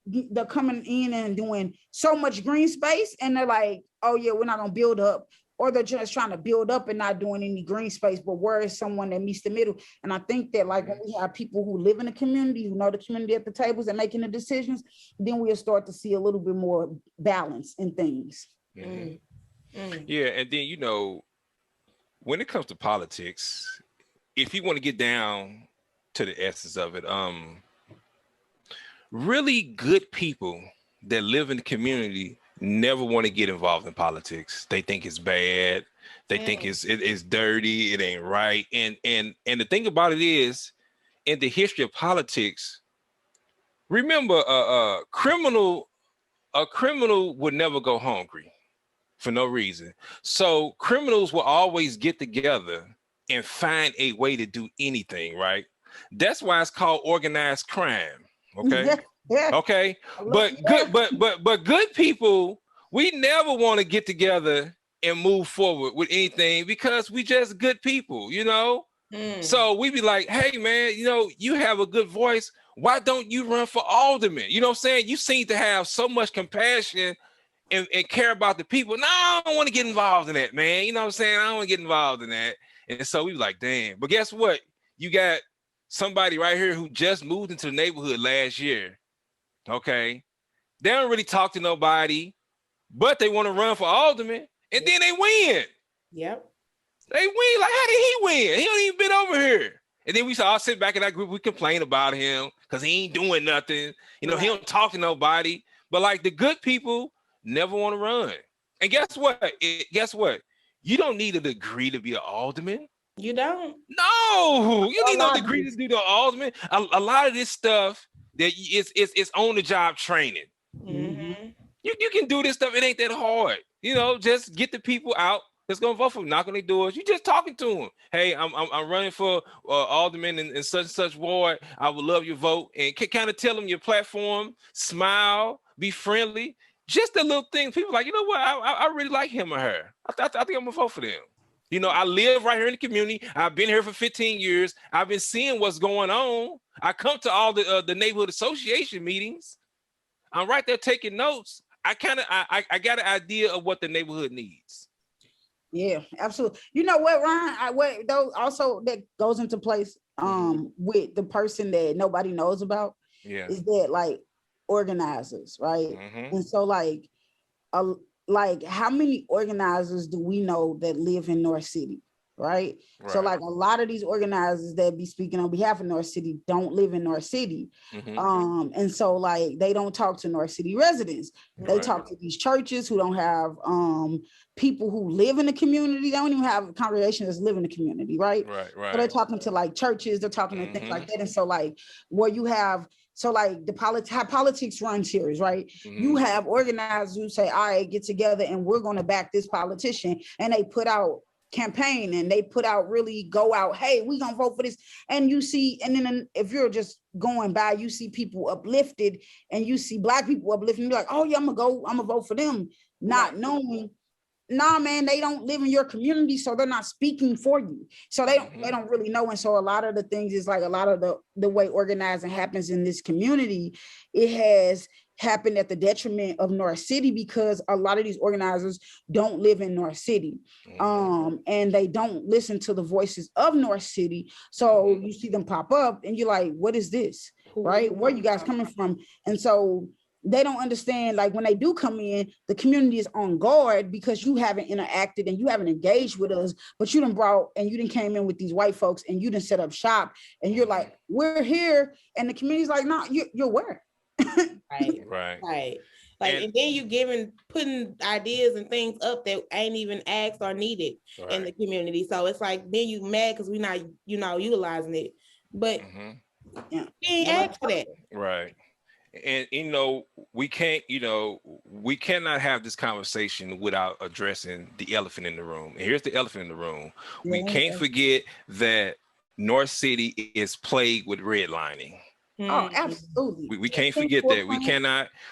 they're coming in and doing so much green space and they're like, oh yeah, we're not gonna build up, or they're just trying to build up and not doing any green space. But where is someone that meets the middle? And I think that, like, when we have people who live in the community, who know the community at the tables and making the decisions, then we'll start to see a little bit more balance in things. Yeah, and then, you know, when it comes to politics, if you want to get down to the essence of it, really good people that live in the community never want to get involved in politics. They think it's bad. They think it's dirty. It ain't right. And the thing about it is, in the history of politics, remember, a criminal would never go hungry for no reason. So criminals will always get together and find a way to do anything, right? That's why it's called organized crime. Okay. Okay. But good people, we never want to get together and move forward with anything because we just good people, you know? So we be like, hey man, you know, you have a good voice. Why don't you run for alderman? You know what I'm saying? You seem to have so much compassion and care about the people. No, I don't want to get involved in that, man. You know what I'm saying? I don't want to get involved in that. And so we be like, damn. But guess what? You got somebody right here who just moved into the neighborhood last year. Okay. They don't really talk to nobody, but they want to run for alderman, and then they win. Yep. They win. Like, how did he win? He don't even been over here. And then we all sit back in that group, we complain about him because he ain't doing nothing. You know, he don't talk to nobody. But like the good people never want to run. And guess what? You don't need a degree to be an alderman. You don't. No, you need no degree to do the alderman. A lot of this stuff that it's on the job training. You can do this stuff. It ain't that hard. You know, just get the people out that's gonna vote for them, knock on their doors. You just talking to them. Hey, I'm running for alderman in such and such ward. I would love your vote, and kind of tell them your platform. Smile, be friendly. Just a little thing. People like, you know what? I really like him or her. I think I'm gonna vote for them. You know, I live right here in the community. I've been here for 15 years. I've been seeing what's going on. I come to all the neighborhood association meetings. I'm right there taking notes. I got an idea of what the neighborhood needs. Yeah, absolutely. You know what, Ron? Also that goes into place with the person that nobody knows about. Yeah, is that like organizers, right? And so like how many organizers do we know that live in North City? right? So like a lot of these organizers that be speaking on behalf of North City don't live in North City. And so like they don't talk to North City residents. They talk to these churches who don't have people who live in the community. They don't even have a congregation that's live in the community, right? So they're talking to like churches, they're talking to things like that. And so like where you have, so like how politics runs here is right. You have organizers who say, all right, get together and we're going to back this politician, and they put out campaign and they put out really go out, hey, we gonna vote for this. And you see, and then if you're just going by, you see people uplifted and you see Black people uplifted, and you're like, oh yeah, I'm gonna vote for them, not knowing, nah, man, they don't live in your community, so they're not speaking for you. So they don't really know. And so a lot of the things is like a lot of the way organizing happens in this community, it has happened at the detriment of North City because a lot of these organizers don't live in North City, and they don't listen to the voices of North City. So you see them pop up and you're like, what is this, right? Where are you guys coming from? And so they don't understand, like when they do come in, the community is on guard because you haven't interacted and you haven't engaged with us, but you done brought and you done came in with these white folks and you done set up shop and you're like, we're here. And the community's like, no, you're where? Right. Like, and then you putting ideas and things up that ain't even asked or needed in the community. So it's like, then you mad because we're not, utilizing it. But you ain't asked for that. Right. And we cannot have this conversation without addressing the elephant in the room. And here's the elephant in the room. We can't forget that North City is plagued with redlining. Oh, absolutely. We can't forget that.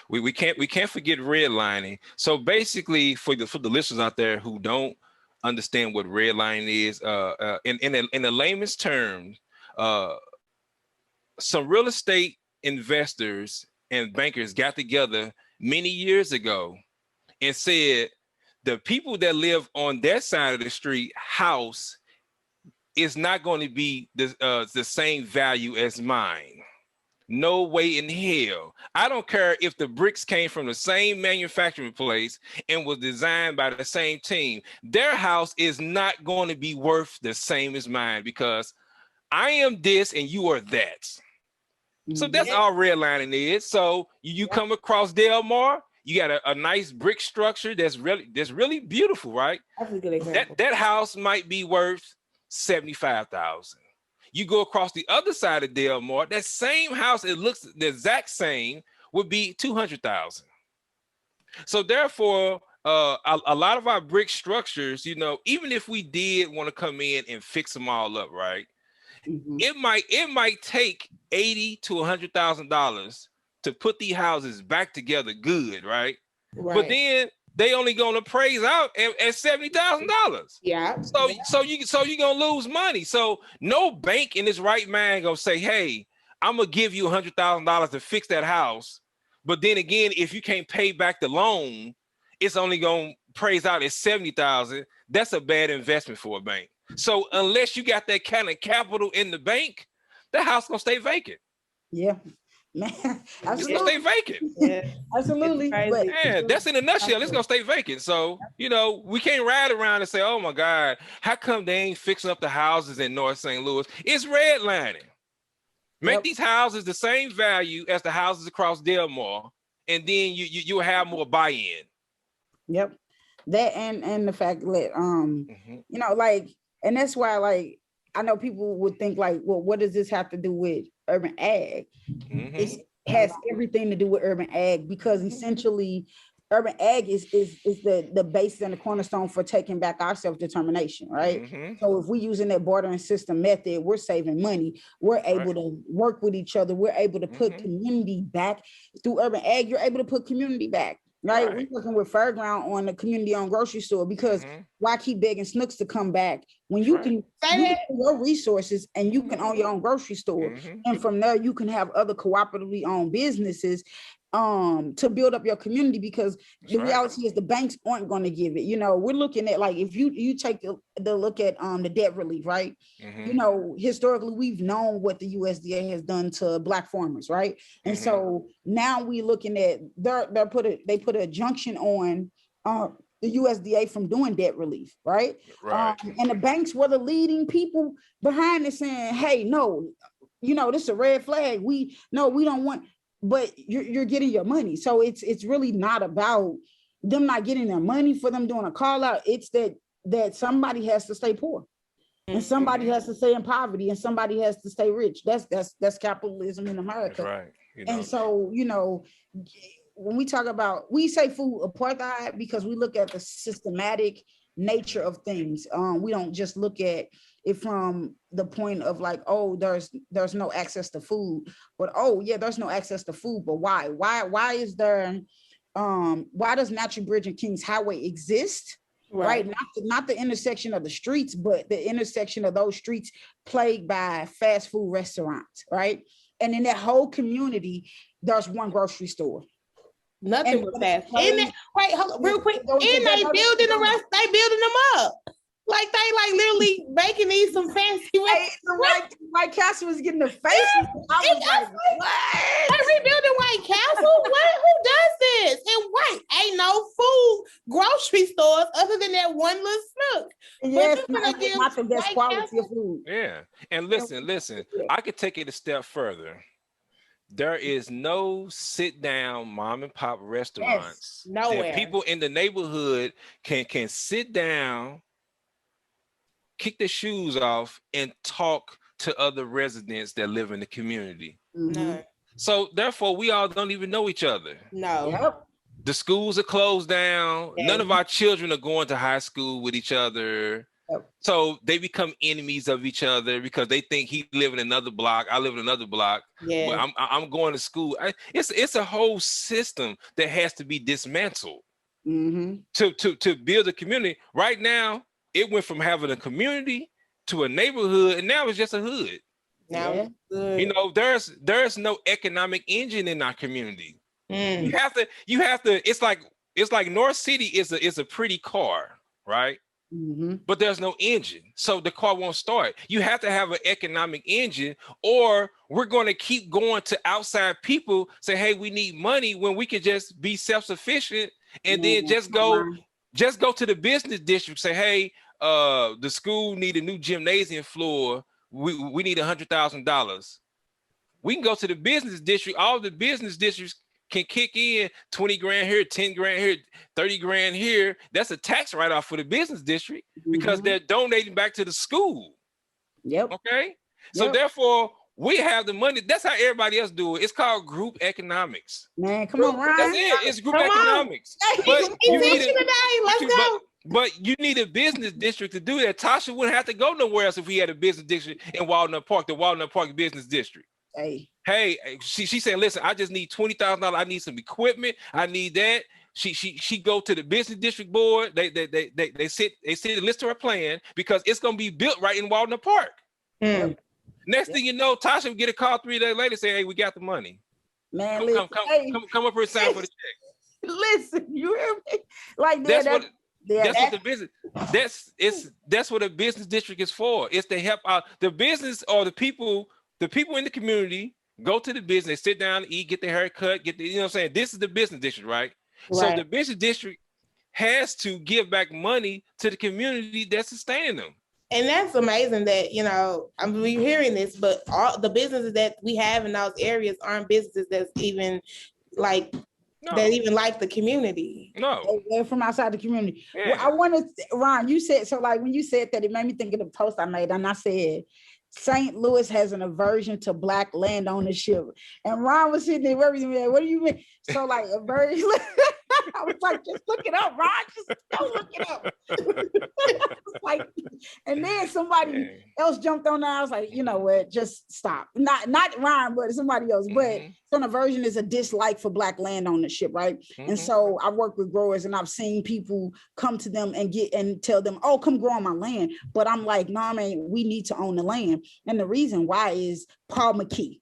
We can't forget redlining. So basically, for the listeners out there who don't understand what redlining is, in the layman's terms, some real estate investors and bankers got together many years ago and said the people that live on that side of the street house is not going to be the same value as mine. No way in hell. I don't care if the bricks came from the same manufacturing place and was designed by the same team. Their house is not going to be worth the same as mine because I am this and you are that. So that's all redlining is. So you come across Delmar, you got a nice brick structure that's really beautiful, right? That's a good example. That house might be worth $75,000. You go across the other side of Delmar, that same house, it looks the exact same, would be $200,000. So therefore, a lot of our brick structures, even if we did want to come in and fix them all up, right? It might take $80,000 to $100,000 to put these houses back together good, right? But then they only gonna appraise out at $70,000. Yeah. So you're gonna lose money. So no bank in its right mind gonna say, hey, I'm gonna give you $100,000 to fix that house. But then again, if you can't pay back the loan, it's only gonna appraise out at $70,000. That's a bad investment for a bank. So unless you got that kind of capital in the bank, the house gonna stay vacant. Yeah. Man, absolutely. It's gonna stay vacant. Yeah, absolutely. But that's in a nutshell. It's gonna stay vacant. So we can't ride around and say, "Oh my God, how come they ain't fixing up the houses in North St. Louis?" It's redlining. Make these houses the same value as the houses across Delmar, and then you'll have more buy-in. Yep, that and the fact that like, and that's why like I know people would think like, well, what does this have to do with urban ag? It has everything to do with urban ag because essentially urban ag is the basis and the cornerstone for taking back our self-determination, right? So if we're using that bartering system method, we're saving money. We're able to work with each other. We're able to put community back through urban ag. You're able to put community back. Right? We're working with Fairground on the community-owned grocery store because why keep begging Snooks to come back when you can use your resources and you can own your own grocery store, and from there you can have other cooperatively owned businesses to build up your community because the reality is the banks aren't going to give it. We're looking at like if you take the look at the debt relief, right? Historically we've known what the USDA has done to Black farmers, right? And so now we're looking at they put a junction on the USDA from doing debt relief, right? Right. And the banks were the leading people behind it saying, hey, no, this is a red flag. We don't want, but you're getting your money. So it's really not about them not getting their money for them doing a call out. It's that somebody has to stay poor. And somebody has to stay in poverty, and somebody has to stay rich. That's capitalism in America. That's right. And so, when we say food apartheid because we look at the systematic nature of things. We don't just look at it from the point of like, oh, there's no access to food, but oh yeah, there's no access to food, but why? Why is there? Why does Natural Bridge and Kings Highway exist? Right. Not the intersection of the streets, but the intersection of those streets plagued by fast food restaurants, right? And in that whole community, there's one grocery store. Nothing but fast. Wait, hold on, real quick. And they building the rest, they building them up. Like they literally making these some fancy White Castle was getting the face. I was like, what? They rebuilding White Castle? What? Who does this? And White ain't no food grocery stores other than that one little snook. Yes, not the best quality of food. Yeah. And listen, I could take it a step further. There is no sit down mom and pop restaurants. Nowhere. That people in the neighborhood can sit down, kick their shoes off, and talk to other residents that live in the community. No. So therefore, we all don't even know each other. No. Yep. The schools are closed down. Yeah. None of our children are going to high school with each other. Yep. So they become enemies of each other because they think he live in another block, I live in another block. Yeah. But I'm going to school. It's a whole system that has to be dismantled to build a community. Right now, it went from having a community to a neighborhood, and now it's just a hood. Now, there's no economic engine in our community. You have to. It's like North City is a pretty car, right? But there's no engine, so the car won't start. You have to have an economic engine, or we're going to keep going to outside people say, "Hey, we need money," when we can just be self-sufficient and then just go to the business district. Say, "Hey, the school need a new gymnasium floor. We need $100,000." We can go to the business district. All the business districts can kick in 20 grand here, 10 grand here, 30 grand here. That's a tax write-off for the business district because they're donating back to the school. Yep. Okay. So therefore, we have the money. That's how everybody else do it. It's called group economics. Man, come on, Ryan. That's it. It's group economics. But you need a business district to do that. Tasha wouldn't have to go nowhere else if we had a business district in Walnut Park, the Walnut Park Business District. Hey, she said, listen, I just need $20,000. I need some equipment. I need that. She go to the business district board. They sit and listen to her plan because it's gonna be built right in Walnut Park. Next thing you know, Tasha will get a call 3 days later, say, hey, we got the money. Man, come up here and sign for the check. Listen, you hear me? Like that's what the business. That's what a business district is for. It's to help out the business or the people in the community. Go to the business, sit down, eat, get their hair cut, you know what I'm saying? This is the business district, right? So the business district has to give back money to the community that's sustaining them. And that's amazing that, we're hearing this, but all the businesses that we have in those areas aren't businesses that's even like the community. No. They're from outside the community. Yeah. Well, I wanted, Ron, you said, so like when you said that, it made me think of the post I made, and I said, St. Louis has an aversion to Black land ownership. And Ron was sitting there, what do you mean? So like aversion, I was like, just look it up, Ron, just go look it up. And then somebody else jumped on there. I was like, you know what, just stop. Not Ron, but somebody else. But so an aversion is a dislike for Black land ownership, right? And so I work with growers and I've seen people come to them and tell them, oh, come grow on my land. But I'm like, no, man, we need to own the land. And the reason why is Paul McKee.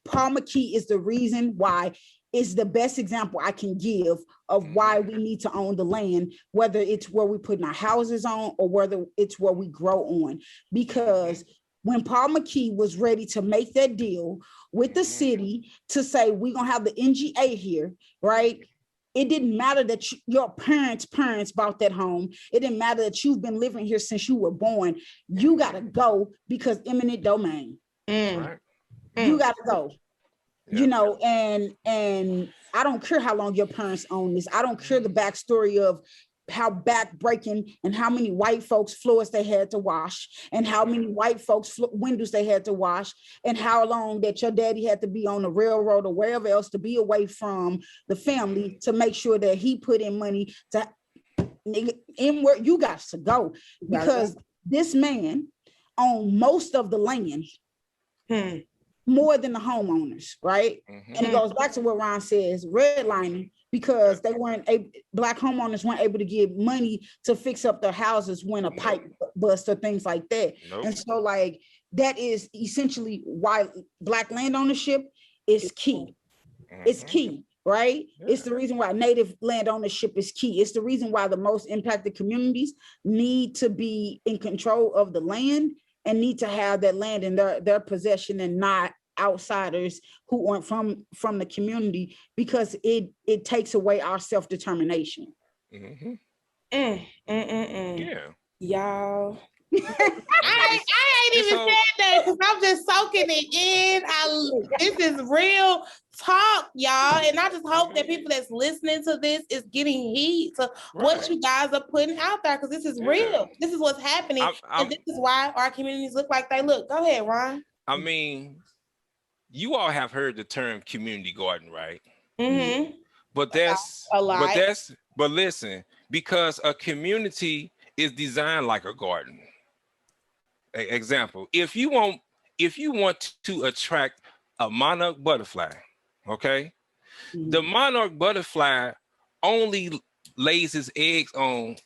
Paul McKee is the reason why. Is the best example I can give of why we need to own the land, whether it's where we put our houses on or whether it's where we grow on. Because when Paul McKee was ready to make that deal with the city to say, we're going to have the NGA here, right? It didn't matter that your parents bought that home. It didn't matter that you've been living here since you were born. You got to go because eminent domain. Right. You got to go. Yeah. You know, and I don't care how long your parents own this. I don't care the backstory of how backbreaking and how many white folks floors they had to wash and how many white folks windows they had to wash and how long that your daddy had to be on the railroad or wherever else to be away from the family to make sure that he put in money to in where you got to go, because this man owned most of the land more than the homeowners, right? And it goes back to what Ron says, redlining, because they weren't able, Black homeowners weren't able to get money to fix up their houses when a pipe bust or things like that. And so like, that is essentially why Black land ownership is key. It's key, right? It's the reason why Native land ownership is key. It's the reason why the most impacted communities need to be in control of the land and need to have that land in their possession and not outsiders who aren't from the community, because it takes away our self-determination. Yeah. Y'all. I ain't even said that because I'm just soaking it in. This is real talk, y'all. And I just hope that people that's listening to this is getting heed to what you guys are putting out there, because this is real. This is what's happening. And this is why our communities look like they look. Go ahead, Ron. I mean, you all have heard the term community garden, right? But that's a lot. But listen, because a community is designed like a garden. Example, if you want to attract a monarch butterfly, okay, the monarch butterfly only lays its eggs on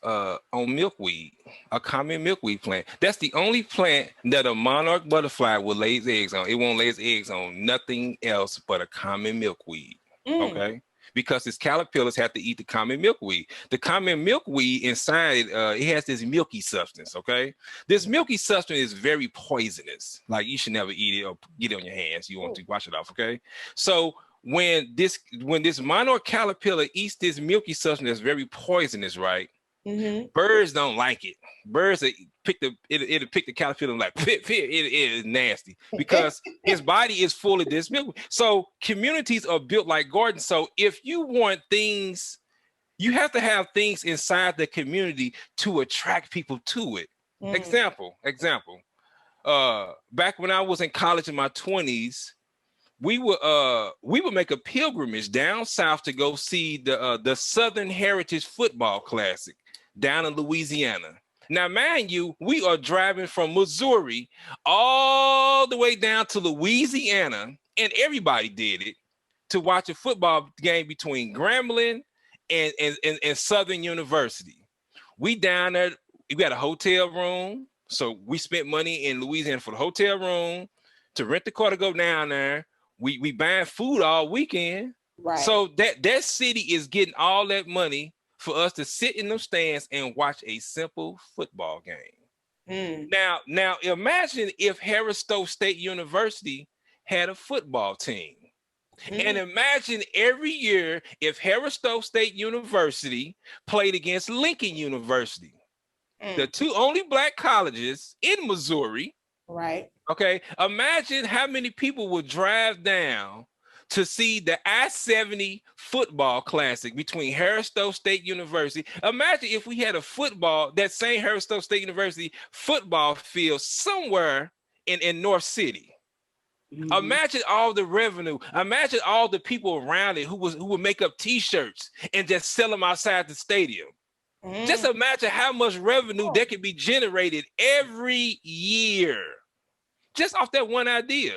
milkweed, a common milkweed plant. That's the only plant that a monarch butterfly will lay its eggs on. It won't lay its eggs on nothing else but a common milkweed, okay? Because its caterpillars have to eat the common milkweed. The common milkweed inside it has this milky substance, okay? This milky substance is very poisonous. Like, you should never eat it or get it on your hands. You want to wash it off, okay? So when this monarch caterpillar eats this milky substance that's very poisonous, right? Birds don't like it. Birds it'll pick the caterpillar and like it is nasty because his body is full of this milk. So communities are built like gardens. So if you want things, you have to have things inside the community to attract people to it. Example. Back when I was in college in my 20s, we would make a pilgrimage down south to go see the Southern Heritage Football Classic down in Louisiana. Now, mind you, we are driving from Missouri all the way down to Louisiana, and everybody did it, to watch a football game between Grambling and Southern University. We down there, we got a hotel room, so we spent money in Louisiana for the hotel room, to rent the car to go down there. We buying food all weekend. Right. So that city is getting all that money for us to sit in those stands and watch a simple football game. Now imagine if Harris Stowe State University had a football team. And imagine every year if Harris Stowe State University played against Lincoln University, the two only Black colleges in Missouri. Right. Okay. Imagine how many people would drive down to see the I-70 football classic between Harris Stowe State University. Imagine if we had that same Harris Stowe State University football field somewhere in North City. Imagine all the revenue. Imagine all the people around it who would make up T-shirts and just sell them outside the stadium. Just imagine how much revenue that could be generated every year, just off that one idea.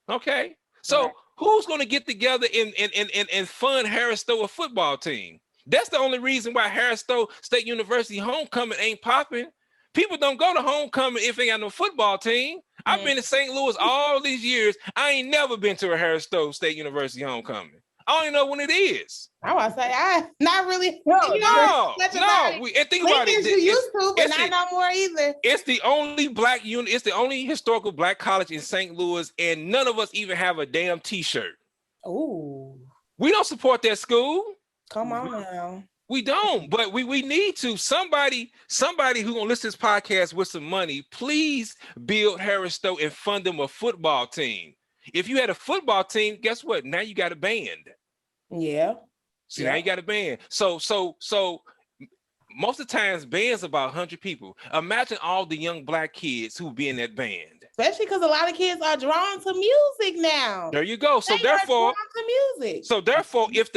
Okay, so who's going to get together and fund Harris Stowe a football team? That's the only reason why Harris Stowe State University homecoming ain't popping. People don't go to homecoming if they ain't got no football team. I've been to St. Louis all these years. I ain't never been to a Harris Stowe State University homecoming. I don't even know when it is. I want to say, I not really. No. Think about it. You used to, but not no more either. It's the only Black unit. It's the only historical Black college in St. Louis, and none of us even have a damn T-shirt. Oh, we don't support that school. Come on now. We don't, but we need to. Somebody who gonna listen to this podcast with some money, please build Harris Stowe and fund them a football team. If you had a football team, guess what? Now you got a band. Yeah. See, now you got a band. So most of the times bands about 100 people. Imagine all the young black kids who be in that band. Especially because a lot of kids are drawn to music now. There you go. So They are therefore, drawn to music. So therefore, if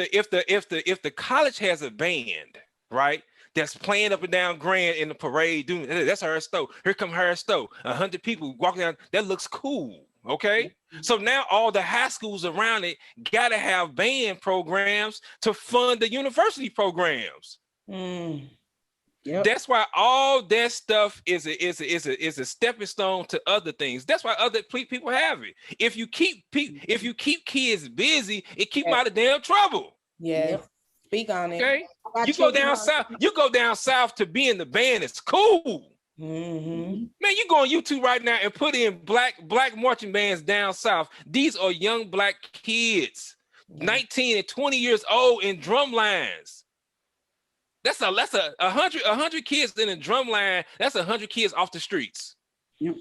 the college has a band, right, that's playing up and down Grand in the parade, doing that's Harris Stowe. Here come Harris Stowe. 100 people walking down. That looks cool. Okay. So now all the high schools around it gotta have band programs to fund the university programs. Yep. That's why all that stuff is a stepping stone to other things. That's why other people have it. If you keep kids busy, it keep them out of damn trouble. Yes. Yep. Speak on it. Okay. You go down south. You go down south to be in the band. It's cool. Mm-hmm. Man, you go on YouTube right now and put in black marching bands down south. These are young black kids, 19 and 20 years old in drum lines. That's a 100 kids in a drum line. That's 100 kids off the streets. Yep.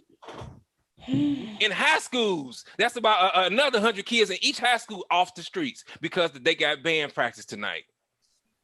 In high schools, that's about another 100 kids in each high school off the streets because they got band practice tonight.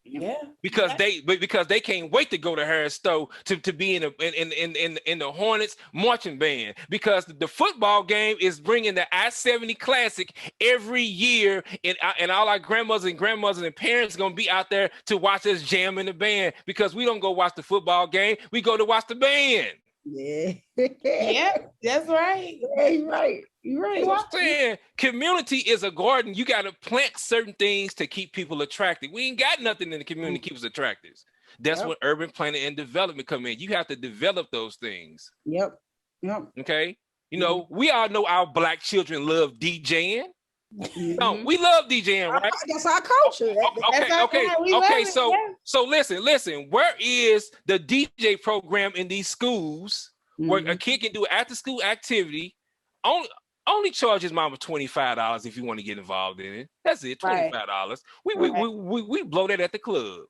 Yeah. Because they can't wait to go to Harris Stowe to be in the Hornets marching band, because the football game is bringing the I-70 Classic every year, and all our grandmothers and parents are gonna be out there to watch us jam in the band, because we don't go watch the football game, we go to watch the band. Yeah. Yeah, that's right. Yeah, you're right. You're right. I'm saying community is a garden. You got to plant certain things to keep people attracted. We ain't got nothing in the community to keep us attracted. That's when urban planning and development come in. You have to develop those things. Yep. Okay. You know, we all know our black children love DJing. No, we love DJing, right? That's our culture. Okay. So listen. Where is the DJ program in these schools where a kid can do after school activity? Only charge his mama $25 if you want to get involved in it. That's it, $25. We blow that at the club.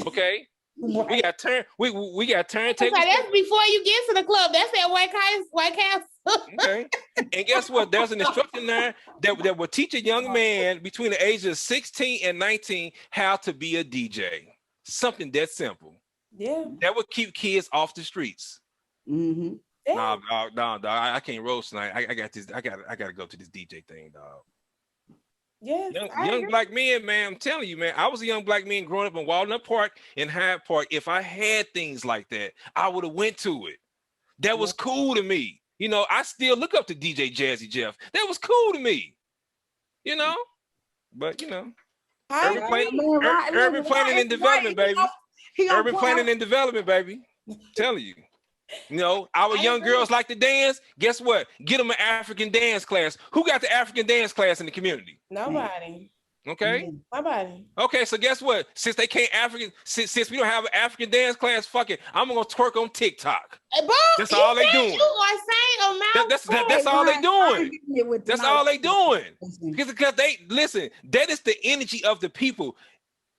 Okay. We got turntables. That's before you get to the club. That's at White Castle. Okay. And guess what? There's an instructor there that will teach a young man between the ages of 16 and 19 how to be a DJ. Something that simple. Yeah. That would keep kids off the streets. Mm-hmm. Yeah. No, dog. I can't roast tonight. I got this. I gotta go to this DJ thing, dog. Yes, young black men, man. I'm telling you, man. I was a young black man growing up in Walnut Park and Hyde Park. If I had things like that, I would have went to it. That was cool to me. You know, I still look up to DJ Jazzy Jeff. That was cool to me. You know, but you know, urban planning and development, baby. Urban planning and development, baby. I'm telling you. You know, our young girls like to dance. Guess what? Get them an African dance class. Who got the African dance class in the community? Nobody. Okay. Nobody. Okay, so guess what? Since they can't since we don't have an African dance class, fuck it. I'm gonna twerk on TikTok. Hey, bro, that's all they doing. You are saying that's all they doing. That's all they doing. Because they listen. That is the energy of the people.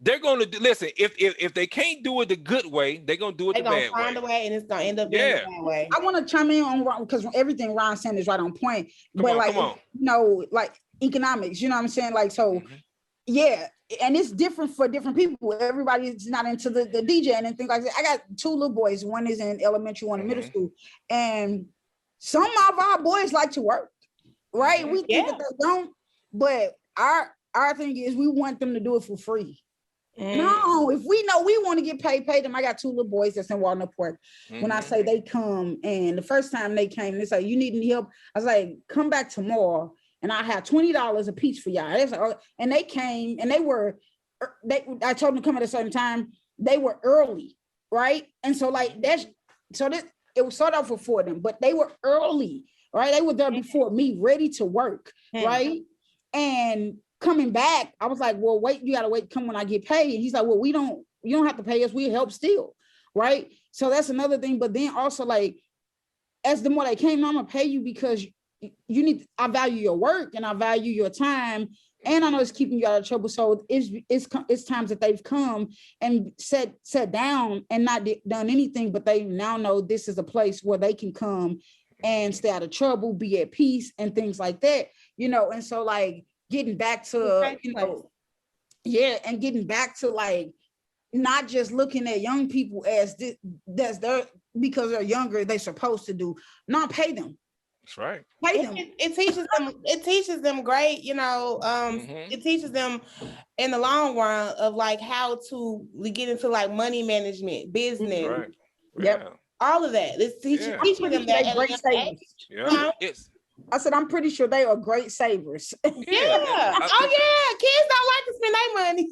They're going to listen. If they can't do it the good way, they're going to do it the bad way. They're going to find a way, and it's going to end up being the bad way. I want to chime in on, because everything Ron saying is right on point. You know, like economics, you know what I'm saying? Like, so, yeah, and it's different for different people. Everybody's not into the DJing and things like that. I got two little boys. One is in elementary, one in middle school. And some of our boys like to work, right? We think that they don't, but our thing is we want them to do it for free. No, if we know we want to get paid them. I got two little boys that's in Walnut Park. When I say they come, and the first time they came, they say, "You need any help?" I was like, "Come back tomorrow, and I have $20 a piece for y'all." Like, and they came, and I told them to come at a certain time. They were early, right? And so like it was sort of for them, but they were early, right? They were there before me, ready to work, right? And coming back, I was like, well, wait, you gotta wait, come when I get paid. And he's like, well, you don't have to pay us, we help still, right? So that's another thing. But then also, like, as the more they came, I'm gonna pay you because I value your work and I value your time And I know it's keeping you out of trouble. So it's times that they've come and sat down and not done anything, but they now know this is a place where they can come and stay out of trouble, be at peace, and things like that, you know. And so like getting back to, you know, yeah, and getting back to like not just looking at young people as that's their, because they're younger, they're supposed to do, not pay them. That's right. It teaches them. It teaches them great. You know, it teaches them in the long run of like how to get into like money management, business. Right. Yep. All of that. It's teaching them that. Great savers. Yeah. It's. I said, I'm pretty sure they are great savers. Yeah. Oh yeah. Kids don't like to spend their money.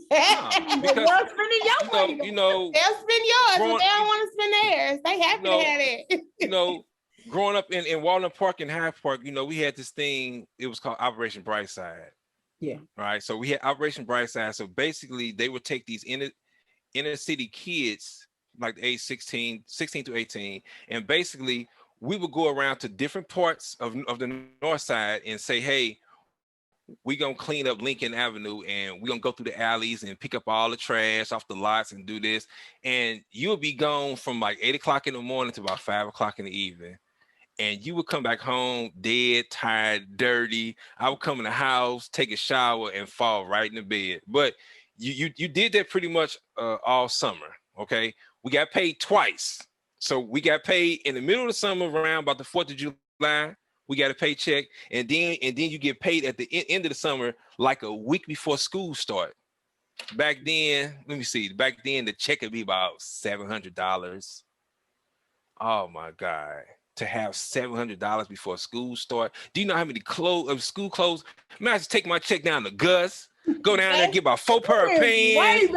Because, they're spending your money. You know, they'll spend yours, but they don't want to spend theirs. They happy to have it. You know, growing up in Walnut Park and Hyde Park, you know, we had this thing. It was called Operation Brightside. Yeah. Right. So we had Operation Brightside. So basically, they would take these inner city kids, like age 16 to 18, and basically we would go around to different parts of the north side and say, hey, we're going to clean up Lincoln Avenue and we're going to go through the alleys and pick up all the trash off the lots and do this. And you'll be gone from like 8 o'clock in the morning to about 5 o'clock in the evening. And you would come back home dead, tired, dirty. I would come in the house, take a shower, and fall right in the bed. But you did that pretty much all summer, okay? We got paid twice. So we got paid in the middle of the summer around about the 4th of July. We got a paycheck, and then you get paid at the end of the summer, like a week before school start. Back then, let me see. Back then, the check would be about $700. Oh my God. To have $700 before school start. Do you know how many school clothes? Man, I just take my check down to Gus, go down there and get about 4 pair of pants.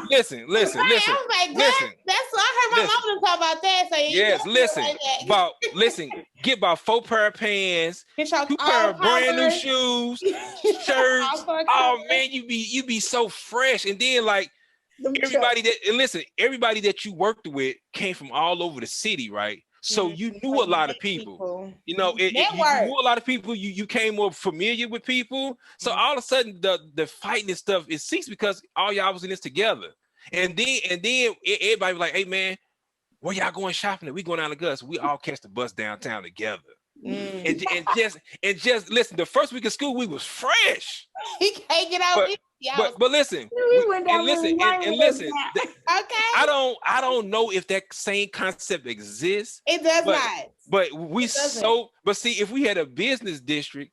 Listen. I was like, listen. That's what I heard my mom talk about that. So yes, listen. Get about 4 pair of pants, 2 pair of brand new shoes, shirts. Oh man, you be so fresh. And then like everybody that you worked with came from all over the city, right? So you knew a lot of people. You know, you knew a lot of people. You came more familiar with people. So all of a sudden, the fighting and stuff it ceased because all y'all was in this together. And then everybody was like, "Hey man, where y'all going shopping at? We going down to Gus. We all catch the bus downtown together." And just listen. The first week of school, we was fresh. He can't get out. But listen, listen. Okay. I don't know if that same concept exists. It does not. But but see, if we had a business district,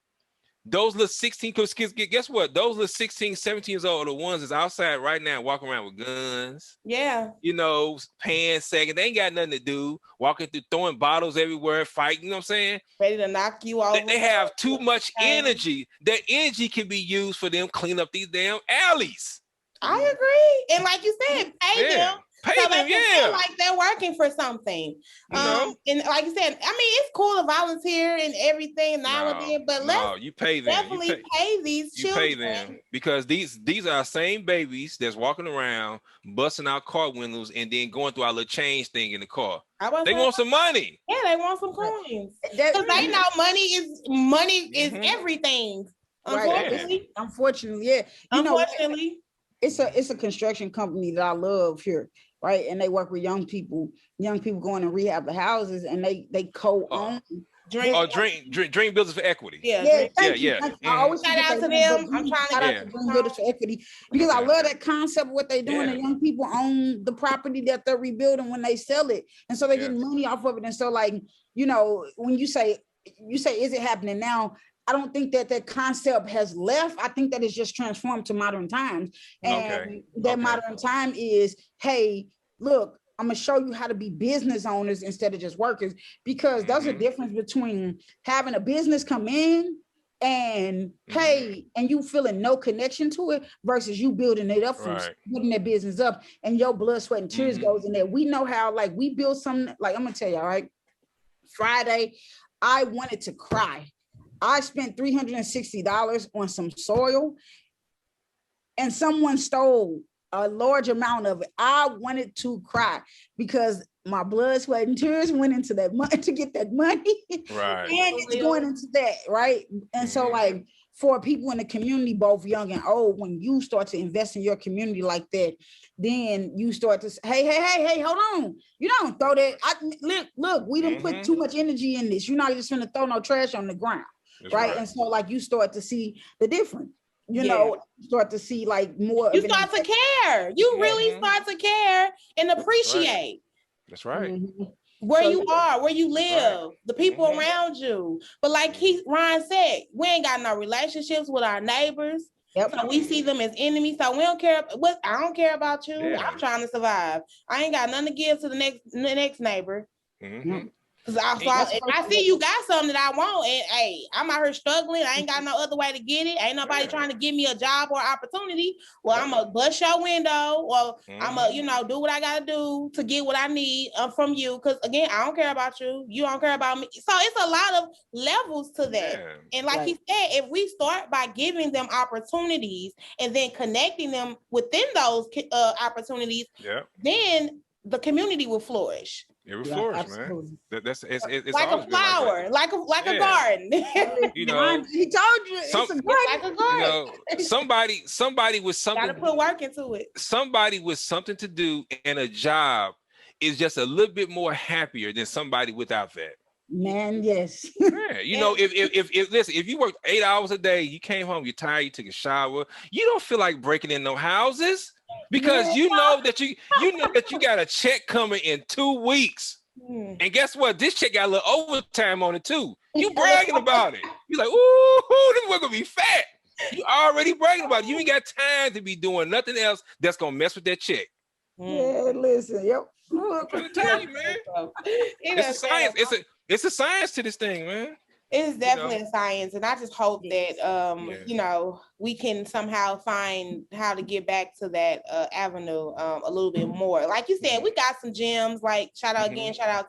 those little 16 kids, guess what? Those little 16, 17 years old are the ones that's outside right now walking around with guns. Yeah. You know, pants sagging. They ain't got nothing to do. Walking through, throwing bottles everywhere, fighting, you know what I'm saying? Ready to knock you off. They have too much energy. That energy can be used for them cleaning up these damn alleys. I agree. And like you said, pay them. Pay them, feel like they're working for something. And like you said, I mean, it's cool to volunteer and everything now and then, but you pay them. Definitely pay these children. You pay them because these are our same babies that's walking around, busting out car windows, and then going through our little change thing in the car. They want some money. Yeah, they want some coins. Because they know money is everything. Unfortunately. Unfortunately, yeah. Unfortunately. It's a construction company that I love here, right? And they work with young people going to rehab the houses, and they co-own. Dream Builders for Equity. Yeah. I always shout out to them. I'm trying to shout out to Dream Builders for Equity because I love that concept of what they're doing. The young people own the property that they're rebuilding when they sell it, and so they're getting money off of it. And so, like, you know, when you say, is it happening now? I don't think that concept has left. I think that it's just transformed to modern times. And modern time is, hey, look, I'm going to show you how to be business owners instead of just workers, because there's a difference between having a business come in and hey, and you feeling no connection to it versus you building it up from building that business up and your blood, sweat, and tears goes in there. We know how, like, we build something, like, I'm going to tell you, all right, Friday, I wanted to cry. I spent $360 on some soil and someone stole a large amount of it. I wanted to cry because my blood, sweat, and tears went into that money to get that money. Right. And it's going into that, right? And so, like, for people in the community, both young and old, when you start to invest in your community like that, then you start to say, hey, hold on. You don't throw that. Look, we didn't put too much energy in this. You're not just gonna throw no trash on the ground. Right? And so like you start to see the difference. You know, you start to see like more. You start to care. You really start to care and appreciate. That's right. Where you are, where you live, the people around you. But like Ryan said, we ain't got no relationships with our neighbors. So we see them as enemies. So we don't care. I don't care about you. I'm trying to survive. I ain't got nothing to give to the next neighbor. Cause I see you got something that I want, and hey, I'm out here struggling. I ain't got no other way to get it. Ain't nobody trying to give me a job or opportunity. Well, I'm gonna bust your window, or I'm gonna, do what I gotta do to get what I need from you. Cause again, I don't care about you. You don't care about me. So it's a lot of levels to that. And like he said, if we start by giving them opportunities and then connecting them within those opportunities, then the community will flourish. It will flourish, man. It's like a flower, like a garden. You know, he told you it's a garden. Like a garden. You know, somebody with something. Gotta put work into it. Somebody with something to do and a job is just a little bit more happier than somebody without that. Man, yes. Yeah, you know, if listen, if you worked 8 hours a day, you came home, you're tired, you took a shower, you don't feel like breaking in no houses. Because you know that you got a check coming in 2 weeks. And guess what? This check got a little overtime on it too. You bragging about it. You're like, ooh, this one's gonna be fat. You already bragging about it. You ain't got time to be doing nothing else that's gonna mess with that check. Yeah, listen, I'm trying to tell you, man. It's a science. It's a science to this thing, man. It's definitely a science, and I just hope that we can somehow find how to get back to that avenue a little bit more. Like you said, we got some gems. Like shout out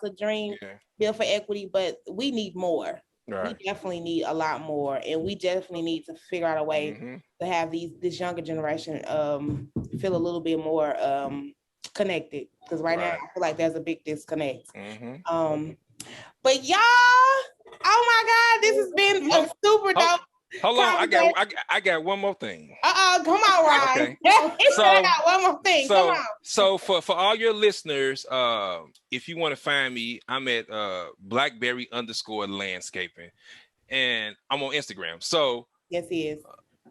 to Dream Bill for Equity, but we need more. Right. We definitely need a lot more, and we definitely need to figure out a way to have this younger generation feel a little bit more connected. Because right now I feel like there's a big disconnect. But y'all. Oh my God, this has been a super dope. Hold on, I got one more thing. Come on, Ryan. Okay. I got one more thing. Come on. So for all your listeners, if you want to find me, I'm at Blackberry_landscaping, and I'm on Instagram. So yes, he is.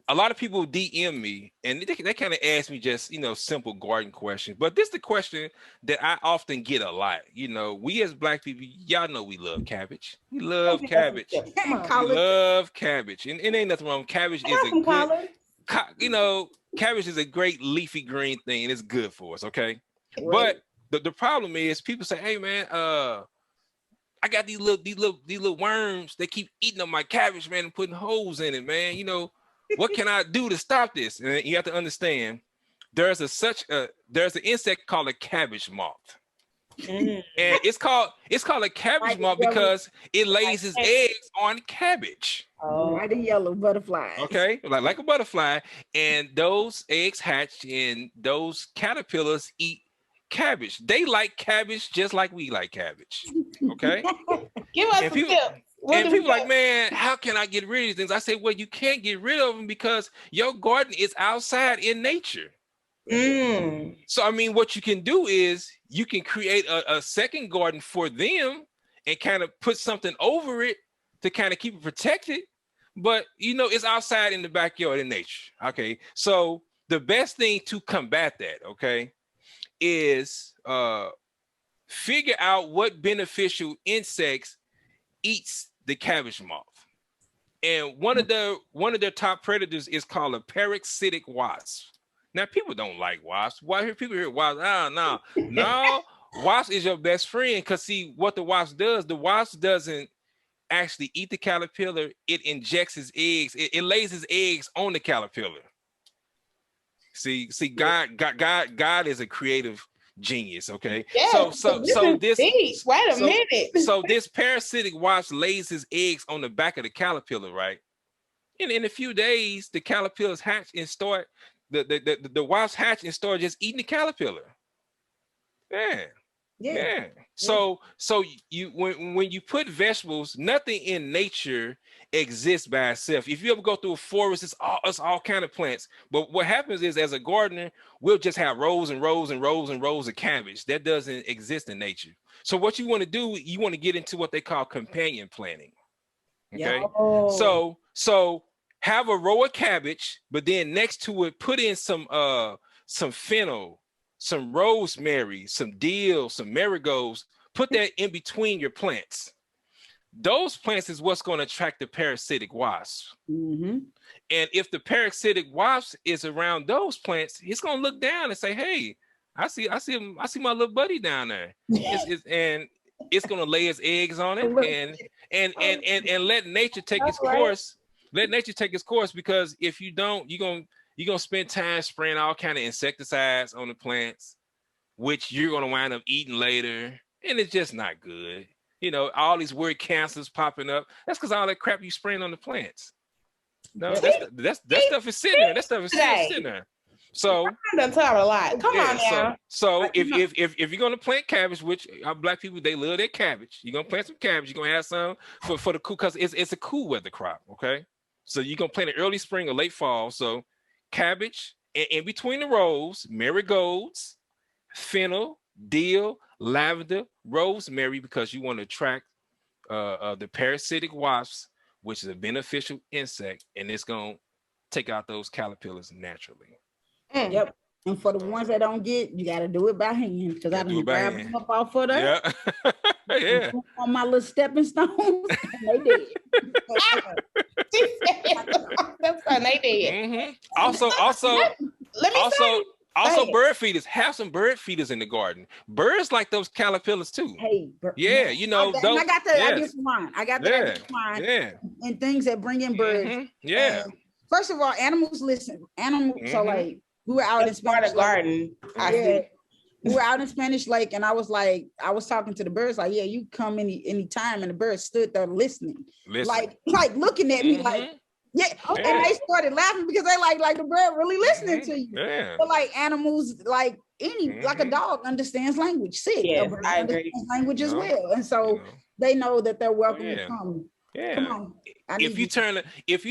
A lot of people DM me and they kind of ask me just, simple garden questions. But this is the question that I often get a lot. We as Black people, y'all know we love cabbage. We love cabbage. We love cabbage. And it ain't nothing wrong. Cabbage is a good, cabbage is a great leafy green thing and it's good for us, okay? Right. But the problem is people say, hey man, I got these little worms. They keep eating up my cabbage, man, and putting holes in it, man. What can I do to stop this? And you have to understand, there's an insect called a cabbage moth. And it's called a cabbage moth because it lays its eggs on cabbage. Like a yellow butterfly. Okay, like a butterfly. And those eggs hatch and those caterpillars eat cabbage. They like cabbage just like we like cabbage. Okay? Give us some tips. And people like, man, how can I get rid of these things? I say, well, you can't get rid of them because your garden is outside in nature. So, I mean, what you can do is you can create a second garden for them and kind of put something over it to kind of keep it protected. But, it's outside in the backyard in nature. Okay. So the best thing to combat that, okay, is figure out what beneficial insects eats the cabbage moth. And one of their top predators is called a parasitic wasp. Now, people don't like wasps. Why hear people hear wasps? No. Wasp is your best friend because see what the wasp does. The wasp doesn't actually eat the caterpillar. It injects its eggs. It lays its eggs on the caterpillar. See, God is a creative genius. Okay. Yes, so this wait a minute. So this parasitic wasp lays his eggs on the back of the caterpillar, right? And in a few days, the caterpillars hatch and start the wasps hatch and start just eating the caterpillar. Yeah. Yeah. So you when you put vegetables, nothing in nature exists by itself. If you ever go through a forest, it's all kind of plants. But what happens is, as a gardener, we'll just have rows and rows and rows and rows of cabbage. That doesn't exist in nature. So what you want to do, you want to get into what they call companion planting. Okay. So have a row of cabbage, but then next to it, put in some fennel, some rosemary, some dill, some marigolds. Put that in between your plants. Those plants is what's going to attract the parasitic wasps. Mm-hmm. And if the parasitic wasp is around those plants, it's going to look down and say, "Hey, I see my little buddy down there." And it's going to lay its eggs on it and let nature take its course. Let nature take its course, because if you don't, you're gonna spend time spraying all kind of insecticides on the plants, which you're gonna wind up eating later, and it's just not good. You know, all these weird cancers popping up. That's because all that crap you spraying on the plants. No, that stuff is sitting there. That stuff is still sitting there. So I done talk a lot. Come on now. So if you're gonna plant cabbage, which our Black people, they love their cabbage, you're gonna plant some cabbage. You're gonna have some for the cool, because it's a cool weather crop. Okay, so you're gonna plant it early spring or late fall. So cabbage, and in between the rows, marigolds, fennel, dill, lavender, rosemary, because you want to attract the parasitic wasps, which is a beneficial insect, and it's gonna take out those caterpillars naturally. Yep. And for the ones that don't get, you got to do it by hand, because I done grab them up off of that. Yeah. On my little stepping stones, and they did. That's fun. They did. Mm-hmm. Also, bird feeders. Have some bird feeders in the garden. Birds like those caterpillars too. Hey, you know. I got that. I get some mine. Yeah. And things that bring in birds. Mm-hmm. Yeah. And first of all, animals listen. So like, we were out in Spanish garden. We were out in Spanish Lake, and I was talking to the birds, like, yeah, you come any time, and the birds stood there listening. Like looking at me, like, and they started laughing, because they like the bird really listening to you. Yeah. But like animals, like like a dog understands language. Yes, I agree. Language as well, and so they know that they're welcome to come. Yeah. Come on. If you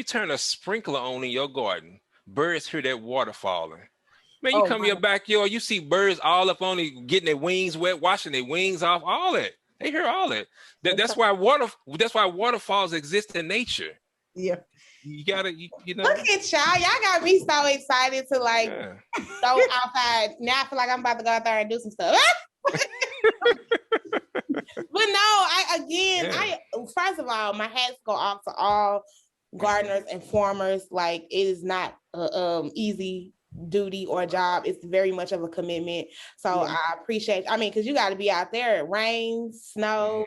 turn a sprinkler on in your garden, birds hear that water falling. Man, you come in your backyard, you see birds all up on it, getting their wings wet, washing their wings off, all that. They hear all that. That's why waterfalls exist in nature. Yeah. You gotta, you know. Look at y'all got me so excited to like go outside. Now I feel like I'm about to go out there and do some stuff. But no, first of all, my hats go off to all gardeners and farmers. Like, it is not easy duty or job. It's very much of a commitment. So I appreciate, because you got to be out there, rain, snow,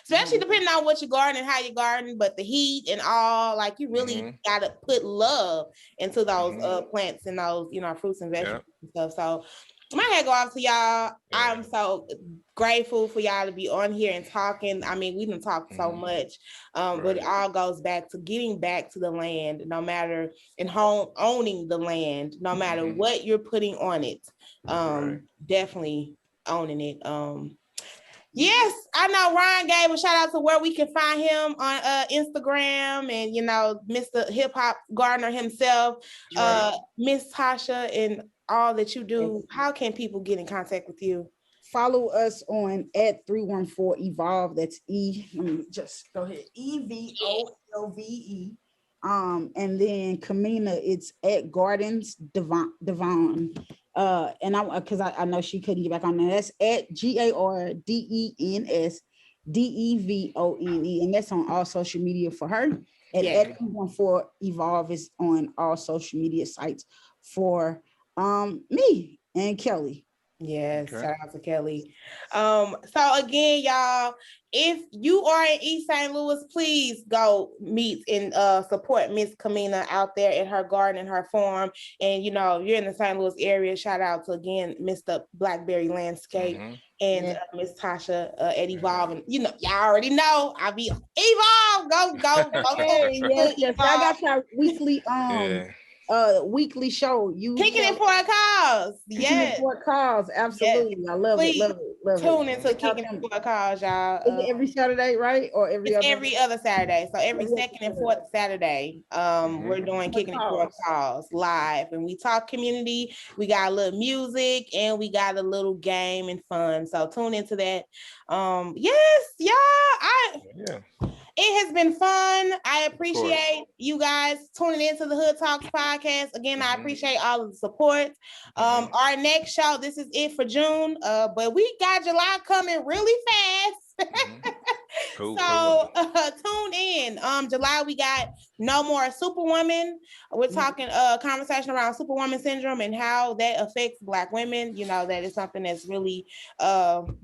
especially depending on what you garden and how you garden, but the heat and all, like, you really got to put love into those plants and those, fruits and vegetables and stuff. So my head go off to y'all. I'm so grateful for y'all to be on here and talking. We done talked so much, but it all goes back to getting back to the land, no matter, and owning the land, no matter what you're putting on it. Definitely owning it. Yes, I know Ryan gave a shout out to where we can find him on Instagram, and Mr. Hip Hop Gardener himself, Miss Tasha, and all that you do. How can people get in contact with you? Follow us on @314evolve. That's let me just go ahead. EVOLVE. And then Kamina, it's @Gardens Devon. And I know she couldn't get back on there. That's @GARDENS DEVONE, and that's on all social media for her. And @314evolve is on all social media sites for me and Kelly. Yes, shout out to Kelly. So again, y'all, if you are in East St. Louis, please go meet and support Miss Kamina out there in her garden and her farm. And if you're in the St. Louis area, shout out to again Mr. Blackberry Landscape and Miss Tasha at Evolve. And y'all already know I be Evolve. Go. Yes. I got your weekly weekly show. You Kicking it for a cause. Yes. For a cause. Absolutely. Yes. I love it. Love tune it. into Kicking It for a Cause, y'all. Is it every Saturday, right? Or every It's other? every other Saturday. So every Every other second and Saturday. fourth Saturday, we're doing Kicking It for a Cause live, and we talk community. We got a little music and we got a little game and fun. So tune into that. Yes, y'all. It has been fun. I appreciate you guys tuning into the Hood Talks podcast. Again, I appreciate all of the support. Our next show, this is it for June, but we got July coming really fast. Cool. Tune in. July, we got No More Superwoman. We're talking conversation around Superwoman syndrome and how that affects Black women. You know, that is something that's really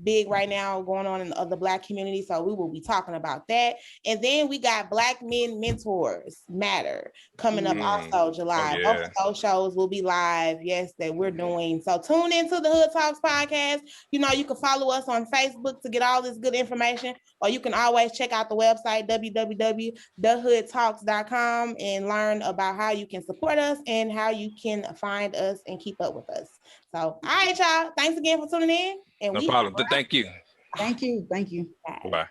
big right now going on in the Black community. So we will be talking about that. And then we got Black Men Mentors Matter coming up also July. Both of those shows will be live, yes, that we're doing. So tune into the Hood Talks podcast. You know, you can follow us on Facebook to get all this good information, or you can always check out the website, www.thehoodtalks.com, and learn about how you can support us and how you can find us and keep up with us. So, all right, y'all. Thanks again for tuning in. And no problem. Thank you. Thank you. Thank you. Bye.